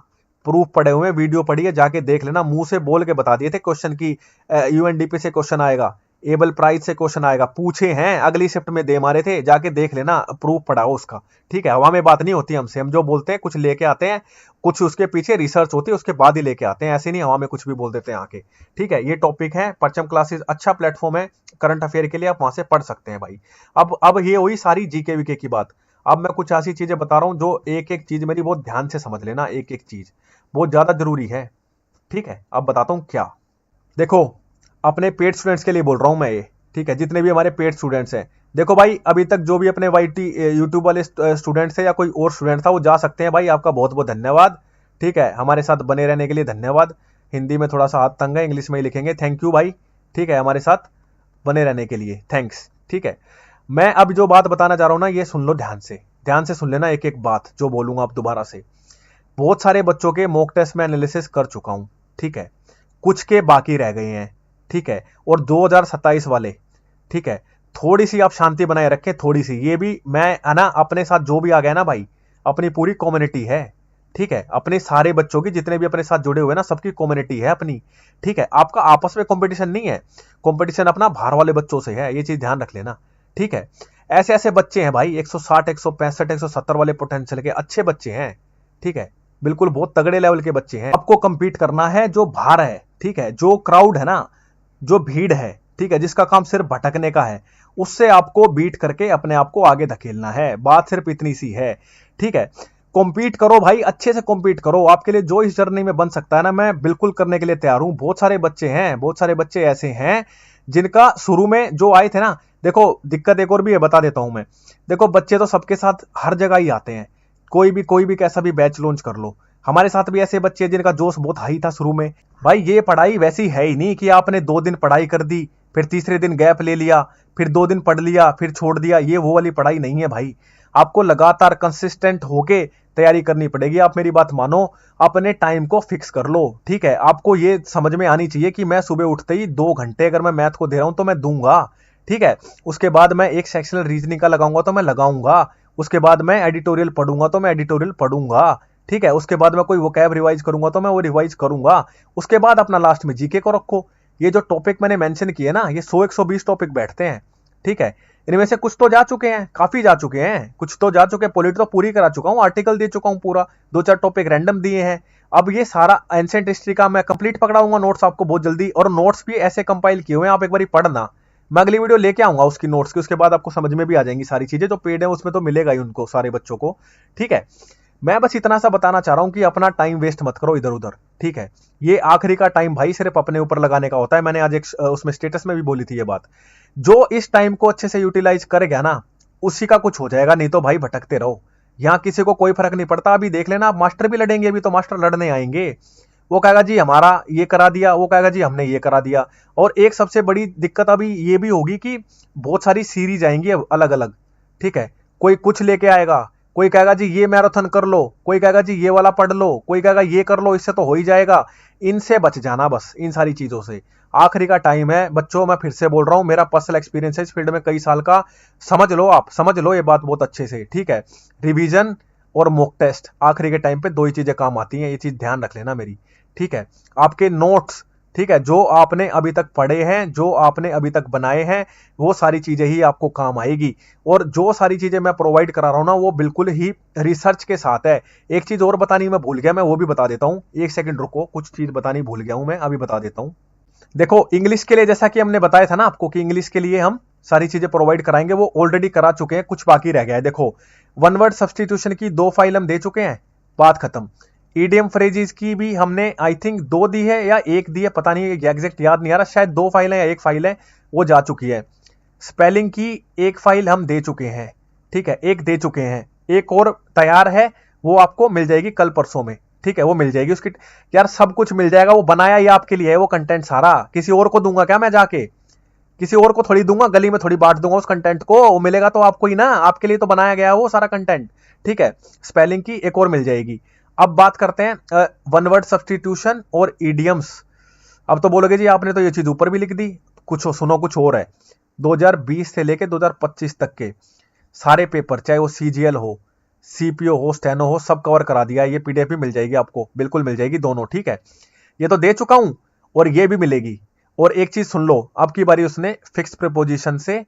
प्रूफ पड़े हुए, वीडियो पड़ी है, जाके देख लेना, मुंह से बोल के बता दिए थे क्वेश्चन की यूएनडीपी से क्वेश्चन आएगा, एबल प्राइज से क्वेश्चन आएगा, पूछे हैं, अगली शिफ्ट में दे मारे थे, जाके देख लेना, प्रूफ पड़ा हो उसका, ठीक है। हवा में बात नहीं होती हमसे, हम जो बोलते हैं कुछ लेके आते हैं, कुछ उसके पीछे रिसर्च होती है, उसके बाद ही लेके आते हैं, ऐसे नहीं हवा में कुछ भी बोल देते हैं आके, ठीक है। ये टॉपिक है, परचम क्लासेस अच्छा प्लेटफॉर्म है करंट अफेयर के लिए, आप वहां से पढ़ सकते हैं भाई। अब ये हुई सारी जीके वीके की बात। अब मैं कुछ ऐसी चीजें बता रहा हूं जो एक एक चीज मेरी बहुत ध्यान से समझ लेना, एक एक चीज बहुत ज्यादा जरूरी है, ठीक है। अब बताता हूं क्या। देखो, अपने पेड स्टूडेंट्स के लिए बोल रहा हूं मैं ये, ठीक है, जितने भी हमारे पेड स्टूडेंट्स हैं। देखो भाई, अभी तक जो भी अपने वाईटी यूट्यूब वाले स्टूडेंट्स है या कोई और स्टूडेंट था, वो जा सकते हैं भाई, आपका बहुत बहुत धन्यवाद, ठीक है। हमारे साथ बने रहने के लिए धन्यवाद। हिंदी में थोड़ा सा हाथ तंग है, इंग्लिश में ही लिखेंगे, थैंक यू भाई, ठीक है, हमारे साथ बने रहने के लिए, थैंक्स, ठीक है। मैं अब जो बात बताना चाह रहा हूं ना, ये सुन लो ध्यान से सुन लेना, एक एक बात जो बोलूंगा अब दोबारा से। बहुत सारे बच्चों के मॉक टेस्ट में एनालिसिस कर चुका हूं, ठीक है। कुछ के बाकी रह गए हैं, ठीक है। और 2027 वाले, ठीक है, थोड़ी सी आप शांति बनाए रखें, थोड़ी सी। ये भी मैं है ना, अपने साथ जो भी आ गया ना भाई, अपनी पूरी कम्युनिटी है, ठीक है, अपने सारे बच्चों की, जितने भी अपने साथ जुड़े हुए ना, सबकी कम्युनिटी है अपनी। ठीक है, आपका आपस में कंपटीशन नहीं है, कंपटीशन अपना बाहर वाले बच्चों से है, ये चीज ध्यान रख लेना। ठीक है, ऐसे ऐसे बच्चे हैं भाई, 160 165 170 वाले पोटेंशियल के अच्छे बच्चे हैं। ठीक है, बिल्कुल बहुत तगड़े लेवल के बच्चे हैं। आपको कंपीट करना है जो बाहर है। ठीक है, जो क्राउड है ना, जो भीड़ है, ठीक है, जिसका काम सिर्फ भटकने का है, उससे आपको बीट करके अपने आप को आगे धकेलना है। बात सिर्फ इतनी सी है। ठीक है, कॉम्पीट करो भाई, अच्छे से कॉम्पीट करो। आपके लिए जो इस जर्नी में बन सकता है ना, मैं बिल्कुल करने के लिए तैयार हूं। बहुत सारे बच्चे हैं, बहुत सारे बच्चे ऐसे हैं जिनका शुरू में जो आए थे ना, देखो दिक्कत एक और भी है, बता देता हूं मैं। देखो बच्चे तो सबके साथ हर जगह ही आते हैं, कोई भी कैसा भी बैच लॉन्च कर लो। हमारे साथ भी ऐसे बच्चे हैं जिनका जोश बहुत हाई था शुरू में। भाई ये पढ़ाई वैसी है ही नहीं कि आपने 2 दिन पढ़ाई कर दी, फिर तीसरे दिन गैप ले लिया, फिर 2 दिन पढ़ लिया, फिर छोड़ दिया। ये वो वाली पढ़ाई नहीं है भाई। आपको लगातार कंसिस्टेंट होके तैयारी करनी पड़ेगी। आप मेरी बात मानो, अपने टाइम को फिक्स कर लो। ठीक है, आपको ये समझ में आनी चाहिए कि मैं सुबह उठते ही 2 घंटे अगर मैं मैथ को दे रहा हूं तो मैं दूंगा। ठीक है, उसके बाद मैं एक सेक्शनल रीजनिंग का लगाऊंगा तो मैं लगाऊंगा। उसके बाद मैं एडिटोरियल पढ़ूंगा तो मैं एडिटोरियल पढ़ूंगा। ठीक है, उसके बाद मैं कोई वोकैब रिवाइज करूंगा तो मैं वो रिवाइज करूंगा। उसके बाद अपना लास्ट में जीके को रखो। ये जो टॉपिक मैंने मेंशन किए ना, ये 100 120 टॉपिक बैठते हैं। ठीक है, इनमें से कुछ तो जा चुके हैं, काफी जा चुके हैं, कुछ तो जा चुके हैं। पॉलिट तो पूरी करा चुका हूं, आर्टिकल दे चुका हूं पूरा, 2 4 टॉपिक रैंडम दिए हैं। अब ये सारा एंशिएंट हिस्ट्री का मैं कंप्लीट पकड़ाऊंगा नोट्स आपको बहुत जल्दी। और नोट्स भी ऐसे कंपाइल किए हुए हैं, आप एक बार पढ़ना। मैं अगली वीडियो लेके आऊंगा उसकी नोट्स की, उसके बाद आपको समझ में भी आ जाएंगी सारी चीजें। जो पेड है उसमें तो मिलेगा ही उनको, सारे बच्चों को। ठीक है, मैं बस इतना सा बताना चाह रहा हूं कि अपना टाइम वेस्ट मत करो इधर उधर। ठीक है, ये आखिरी का टाइम भाई सिर्फ अपने ऊपर लगाने का होता है। मैंने आज एक उसमें स्टेटस में भी बोली थी ये बात। जो इस टाइम को अच्छे से यूटिलाइज करेगा ना, उसी का कुछ हो जाएगा। नहीं तो भाई भटकते रहो, यहां किसी को कोई फर्क नहीं पड़ता। अभी देख लेना, आप मास्टर भी लड़ेंगे, अभी तो मास्टर लड़ने आएंगे। वो कहेगा जी हमारा ये करा दिया, वो कहेगा जी हमने ये करा दिया। और एक सबसे बड़ी दिक्कत अभी ये भी होगी कि बहुत सारी सीरीज आएंगी अब अलग अलग। ठीक है, कोई कुछ लेके आएगा, कोई कहेगा जी ये मैराथन कर लो, कोई कहेगा जी ये वाला पढ़ लो, कोई कहेगा ये कर लो, इससे तो हो ही जाएगा। इनसे बच जाना बस, इन सारी चीजों से। आखिरी का टाइम है बच्चों, मैं फिर से बोल रहा हूं, मेरा पर्सनल एक्सपीरियंस है इस फील्ड में कई साल का। समझ लो, आप समझ लो ये बात बहुत अच्छे से। ठीक है, रिवीजन और मॉक टेस्ट आखिरी के टाइम पे 2 ही चीजें काम आती हैं, ये चीज ध्यान रख लेना मेरी। ठीक है, आपके नोट्स, ठीक है, जो आपने अभी तक पढ़े हैं, जो आपने अभी तक बनाए हैं, वो सारी चीजें ही आपको काम आएगी। और जो सारी चीजें मैं प्रोवाइड करा रहा हूं ना, वो बिल्कुल ही रिसर्च के साथ है। एक चीज और बतानी मैं भूल गया, मैं वो भी बता देता हूं। एक सेकंड रुको, कुछ चीज बतानी भूल गया हूं मैं, अभी बता देता हूं। देखो इंग्लिश के लिए जैसा कि हमने बताया था ना आपको कि इंग्लिश के लिए हम सारी चीजें प्रोवाइड कराएंगे, वो ऑलरेडी करा चुके हैं, कुछ बाकी रह गया है। देखो, वन वर्ड सब्सटीट्यूशन की 2 फाइल हम दे चुके हैं, बात खत्म। ईडीएम फ्रेजेस की भी हमने आई थिंक 2 दी है या 1 दी है, पता नहीं, एग्जैक्ट याद नहीं आ रहा, शायद 2 फाइल है या 1 फाइल है, वो जा चुकी है। स्पेलिंग की 1 फाइल हम दे चुके हैं। ठीक है, 1 दे चुके हैं, एक और तैयार है, वो आपको मिल जाएगी कल परसों में। ठीक है, वो मिल जाएगी उसकी। यार सब कुछ मिल जाएगा, वो बनाया ही आपके लिए है वो कंटेंट सारा। किसी और को दूंगा क्या मैं जाके? किसी और को थोड़ी दूंगा, गली में थोड़ी बांट दूंगा उस कंटेंट को। वो मिलेगा तो आपको ही ना, आपके लिए तो बनाया गया है वो सारा कंटेंट। ठीक है, स्पेलिंग की एक और मिल जाएगी। अब बात करते हैं वन वर्ड सब्सटीट्यूशन और ईडियम्स। अब तो बोलोगे जी आपने तो ये चीज ऊपर भी लिख दी, कुछ सुनो कुछ और है। 2020 से लेके 2025 तक के सारे पेपर, चाहे वो सीजीएल हो, सीपीओ हो, स्टेनो हो, सब कवर करा दिया है। ये पीडीएफ भी मिल जाएगी आपको, बिल्कुल मिल जाएगी दोनों। ठीक है, ये तो दे चुका हूं और ये भी मिलेगी। और एक चीज सुन लो, अब की बारी उसने फिक्स प्रीपोजिशन से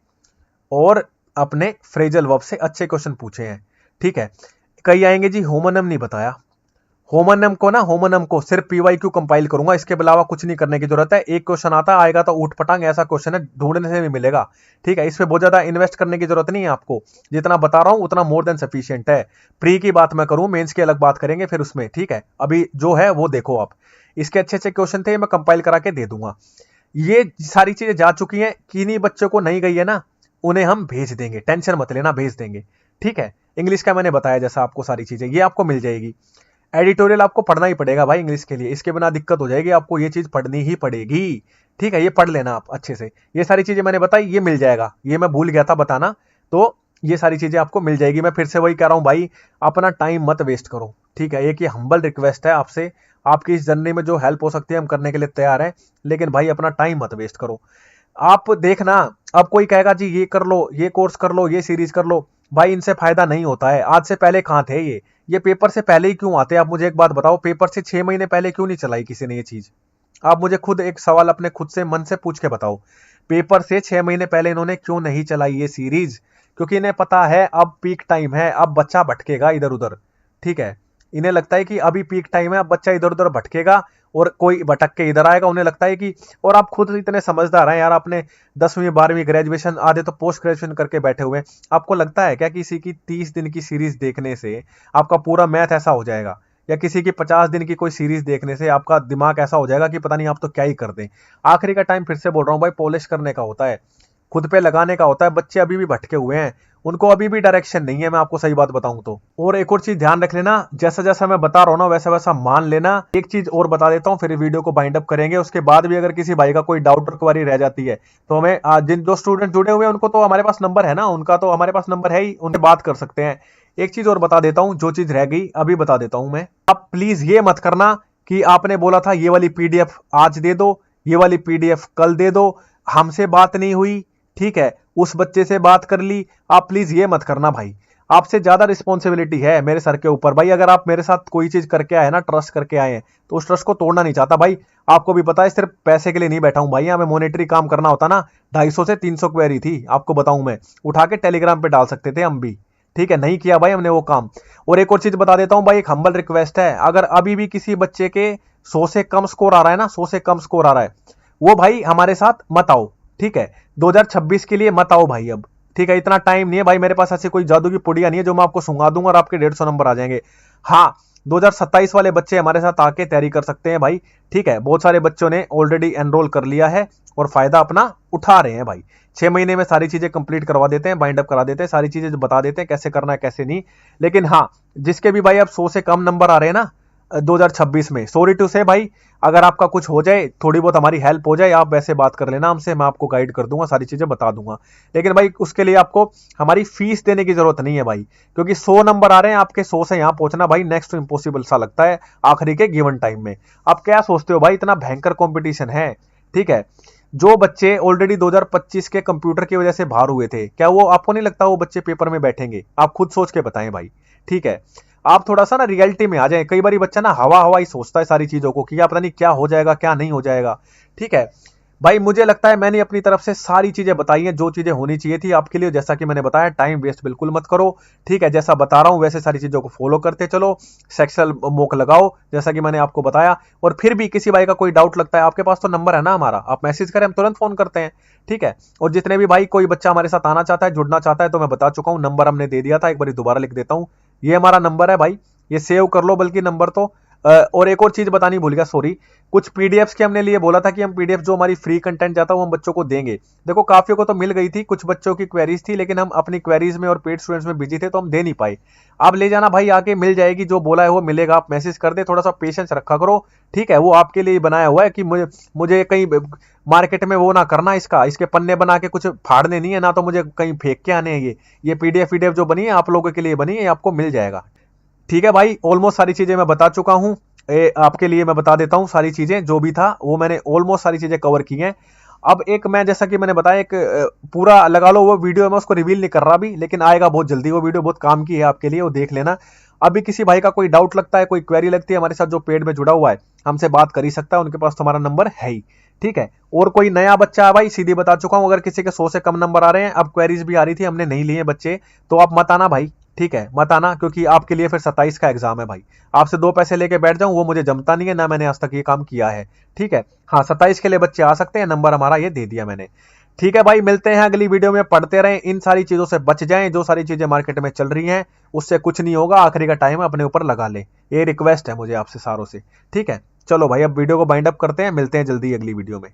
और अपने फ्रेजल वर्ब से अच्छे क्वेश्चन पूछे हैं। ठीक है, कई आएंगे जी होमोनिम नहीं बताया। होमोनिम को सिर्फ पीवाईक्यू कंपाइल करूंगा, इसके अलावा कुछ नहीं करने की जरूरत है। एक क्वेश्चन आता आएगा तो ऊट पटांग ऐसा क्वेश्चन है, ढूंढने से भी मिलेगा। ठीक है, इसमें बहुत ज्यादा इन्वेस्ट करने की जरूरत नहीं है आपको, जितना बता रहा हूं उतना मोर देन सफिशिएंट है। प्री की बात मैं करूं, मेंस की अलग बात करेंगे फिर उसमें। ठीक है, अभी जो है वो देखो आप, इसके अच्छे अच्छे क्वेश्चन थे, मैं कंपाइल करा के दे दूंगा। ये सारी चीजें जा चुकी हैं, किन्हीं बच्चों को नहीं गई है ना, उन्हें हम भेज देंगे, टेंशन मत लेना, भेज देंगे। ठीक है, इंग्लिश का मैंने बताया जैसा आपको, सारी चीजें ये आपको मिल जाएगी। एडिटोरियल आपको पढ़ना ही पड़ेगा भाई इंग्लिश के लिए, इसके बिना दिक्कत हो जाएगी, आपको ये चीज पढ़नी ही पड़ेगी। ठीक है, ये पढ़ लेना आप अच्छे से। ये सारी चीजें मैंने बताई, ये मिल जाएगा, ये मैं भूल गया था बताना, तो ये सारी चीजें आपको मिल जाएगी। मैं फिर से वही कह रहा हूं भाई, अपना टाइम मत वेस्ट करो। ठीक है, एक ये हम्बल रिक्वेस्ट है आपसे, आपकी इस जर्नी में जो हेल्प हो सकती है हम करने के लिए तैयार हैं, लेकिन भाई अपना टाइम मत वेस्ट करो। आप देखना, अब कोई कहेगा जी ये कर लो, ये कोर्स कर लो, ये सीरीज कर लो, भाई इनसे फायदा नहीं होता है। आज से पहले कहाँ थे ये पेपर से पहले ही क्यों आते हैं? आप मुझे एक बात बताओ, पेपर से 6 महीने पहले क्यों नहीं चलाई किसी ने ये चीज? आप मुझे खुद एक सवाल अपने खुद से मन से पूछ के बताओ, पेपर से 6 महीने पहले इन्होंने क्यों नहीं चलाई ये सीरीज? क्योंकि इन्हें पता है अब पीक टाइम है, अब बच्चा भटकेगा इधर उधर। ठीक है, इन्हें लगता है कि अभी पीक टाइम है, अब बच्चा इधर उधर भटकेगा और कोई भटक के इधर आएगा। उन्हें लगता है कि, और आप खुद इतने समझदार हैं यार, आपने 10वीं 12वीं ग्रेजुएशन, आधे तो पोस्ट ग्रेजुएशन करके बैठे हुए हैं। आपको लगता है क्या किसी की 30 दिन की सीरीज देखने से आपका पूरा मैथ ऐसा हो जाएगा? या किसी की 50 दिन की कोई सीरीज देखने से आपका दिमाग ऐसा हो जाएगा कि पता नहीं आप तो क्या ही कर दें? आखिरी का टाइम फिर से बोल रहा हूँ भाई, पॉलिश करने का होता है, खुद पे लगाने का होता है। बच्चे अभी भी भटके हुए हैं, उनको अभी भी डायरेक्शन नहीं है, मैं आपको सही बात बताऊं तो। और एक और चीज ध्यान रख लेना, जैसा जैसा मैं बता रहा हूं ना वैसा वैसा मान लेना। एक चीज और बता देता हूं, फिर वीडियो को बाइंड अप करेंगे। उसके बाद भी अगर किसी भाई का कोई डाउट और क्वेरी रह जाती है तो हमें जिन जो स्टूडेंट जुड़े हुए हैं उनको तो हमारे पास नंबर है ना, उनका तो हमारे पास नंबर है ही, उनसे बात कर सकते हैं। एक चीज और बता देता हूं, जो चीज रह गई अभी बता देता हूं मैं। आप प्लीज ये मत करना कि आपने बोला था ये वाली पीडीएफ आज दे दो, ये वाली पीडीएफ कल दे दो, हमसे बात नहीं हुई, ठीक है, उस बच्चे से बात कर ली। आप प्लीज ये मत करना भाई, आपसे ज्यादा रिस्पॉन्सिबिलिटी है मेरे सर के ऊपर भाई। अगर आप मेरे साथ कोई चीज करके आए ना, ट्रस्ट करके आए हैं, तो उस ट्रस्ट को तोड़ना नहीं चाहता भाई। आपको भी पता है सिर्फ पैसे के लिए नहीं बैठा हूं भाई, हमें मॉनेटरी काम करना होता ना। 250 से 300 क्वेरी थी, आपको बताऊं मैं, उठा के टेलीग्राम पे डाल सकते थे हम भी। ठीक है, नहीं किया भाई हमने वो काम। और एक और चीज बता देता हूं भाई, एक हम्बल रिक्वेस्ट है, अगर अभी भी किसी बच्चे के 100 से कम स्कोर आ रहा है ना, 100 से कम स्कोर आ रहा है, वो भाई हमारे साथ मत आओ। ठीक है, 2026 के लिए मत आओ भाई अब। ठीक है, इतना टाइम नहीं है भाई मेरे पास, ऐसी कोई जादू की पुड़िया नहीं है जो मैं आपको सुंगा दूंगा और आपके 150 नंबर आ जाएंगे। हाँ, 2027 वाले बच्चे हमारे साथ आके तैयारी कर सकते हैं भाई। ठीक है, बहुत सारे बच्चों ने ऑलरेडी एनरोल कर लिया है और फायदा अपना उठा रहे हैं भाई। 6 महीने में सारी चीजें कंप्लीट करवा देते हैं, बाइंड अप करा देते हैं, सारी चीजें बता देते हैं कैसे करना है कैसे नहीं। लेकिन हाँ, जिसके भी भाई अब 100 से कम नंबर आ रहे हैं ना 2026 में, सॉरी टू से भाई, अगर आपका कुछ हो जाए, थोड़ी बहुत हमारी हेल्प हो जाए, आप वैसे बात कर लेना हमसे, मैं आपको गाइड कर दूंगा, सारी चीजें बता दूंगा। लेकिन भाई उसके लिए आपको हमारी फीस देने की जरूरत नहीं है भाई, क्योंकि 100 नंबर आ रहे हैं आपके, 100 से यहां पहुंचना भाई नेक्स्ट टू इम्पॉसिबल सा लगता है आखिरी के गिवन टाइम में। आप क्या सोचते हो भाई, इतना भयंकर कंपटीशन है। ठीक है, जो बच्चे ऑलरेडी 2025 के कंप्यूटर की वजह से बाहर हुए थे, क्या वो आपको नहीं लगता वो बच्चे पेपर में बैठेंगे? आप खुद सोच के बताएं भाई। ठीक है, आप थोड़ा सा ना रियलिटी में आ जाएं। कई बार बच्चा ना हवा हवा ही सोचता है सारी चीजों को, कि क्या पता नहीं क्या हो जाएगा क्या नहीं हो जाएगा। ठीक है भाई, मुझे लगता है मैंने अपनी तरफ से सारी चीजें बताई हैं जो चीजें होनी चाहिए थी आपके लिए। जैसा कि मैंने बताया, टाइम वेस्ट बिल्कुल मत करो। ठीक है, जैसा बता रहा हूं वैसे सारी चीजों को फॉलो करते चलो, सेक्सुअल मॉक लगाओ जैसा कि मैंने आपको बताया। और फिर भी किसी भाई का कोई डाउट लगता है, आपके पास तो नंबर है ना हमारा, आप मैसेज करें, हम तुरंत फोन करते हैं। ठीक है, और जितने भी भाई कोई बच्चा हमारे साथ आना चाहता है, जुड़ना चाहता है, तो मैं बता चुका हूं, नंबर हमने दे दिया था, एक बार दोबारा लिख देता हूं। ये हमारा नंबर है भाई, ये सेव कर लो बल्कि नंबर तो। और एक और चीज बतानी भूल गया, सॉरी, कुछ पीडीएफ्स के हमने लिए बोला था कि हम पीडीएफ जो हमारी फ्री कंटेंट जाता है वो हम बच्चों को देंगे। देखो काफियों को तो मिल गई थी, कुछ बच्चों की क्वेरीज थी, लेकिन हम अपनी क्वेरीज में और पेड स्टूडेंट्स में बिजी थे तो हम दे नहीं पाए। आप ले जाना भाई, आके मिल जाएगी, जो बोला है वो मिलेगा। आप मैसेज कर दे, थोड़ा सा पेशेंस रखा करो। ठीक है, वो आपके लिए बनाया हुआ है कि मुझे कहीं मार्केट में वो ना करना, इसके पन्ने बना के कुछ फाड़ने नहीं है ना, तो मुझे कहीं फेंक के आने हैं। ये पीडीएफ जो बनी है आप लोगों के लिए बनी है, आपको मिल जाएगा। ठीक है भाई, ऑलमोस्ट सारी चीजें मैं बता चुका हूं। आपके लिए मैं बता देता हूं, सारी चीजें जो भी था वो मैंने ऑलमोस्ट सारी चीजें कवर की हैं। अब एक मैं, जैसा कि मैंने बताया, एक पूरा लगा लो वो वीडियो, मैं उसको रिवील नहीं कर रहा अभी, लेकिन आएगा बहुत जल्दी। वो वीडियो बहुत काम की है आपके लिए, वो देख लेना। अभी किसी भाई का कोई डाउट लगता है, कोई क्वेरी लगती है, हमारे साथ जो पेड में जुड़ा हुआ है हमसे बात कर ही सकता है, उनके पास तुम्हारा नंबर है ही। ठीक है, और कोई नया बच्चा है भाई, सीधी बता चुका हूं, अगर किसी के 100 से कम नंबर आ रहे हैं, अब क्वेरीज भी आ रही थी, हमने नहीं लिए बच्चे, तो आप मत आना भाई। ठीक है, मत आना, क्योंकि आपके लिए फिर 27 का एग्जाम है भाई। आपसे 2 पैसे लेके बैठ जाऊं वो मुझे जमता नहीं है, ना मैंने आज तक ये काम किया है। ठीक है, हाँ 27 के लिए बच्चे आ सकते हैं, नंबर हमारा ये दे दिया मैंने। ठीक है भाई, मिलते हैं अगली वीडियो में, पढ़ते रहें, इन सारी चीजों से बच जाएं, जो सारी चीजें मार्केट में चल रही हैं उससे कुछ नहीं होगा, आखिरी का टाइम अपने ऊपर लगा ले। ये रिक्वेस्ट है मुझे आपसे सारों से। ठीक है, चलो भाई अब वीडियो को बाइंड अप करते हैं, मिलते हैं जल्दी अगली वीडियो में।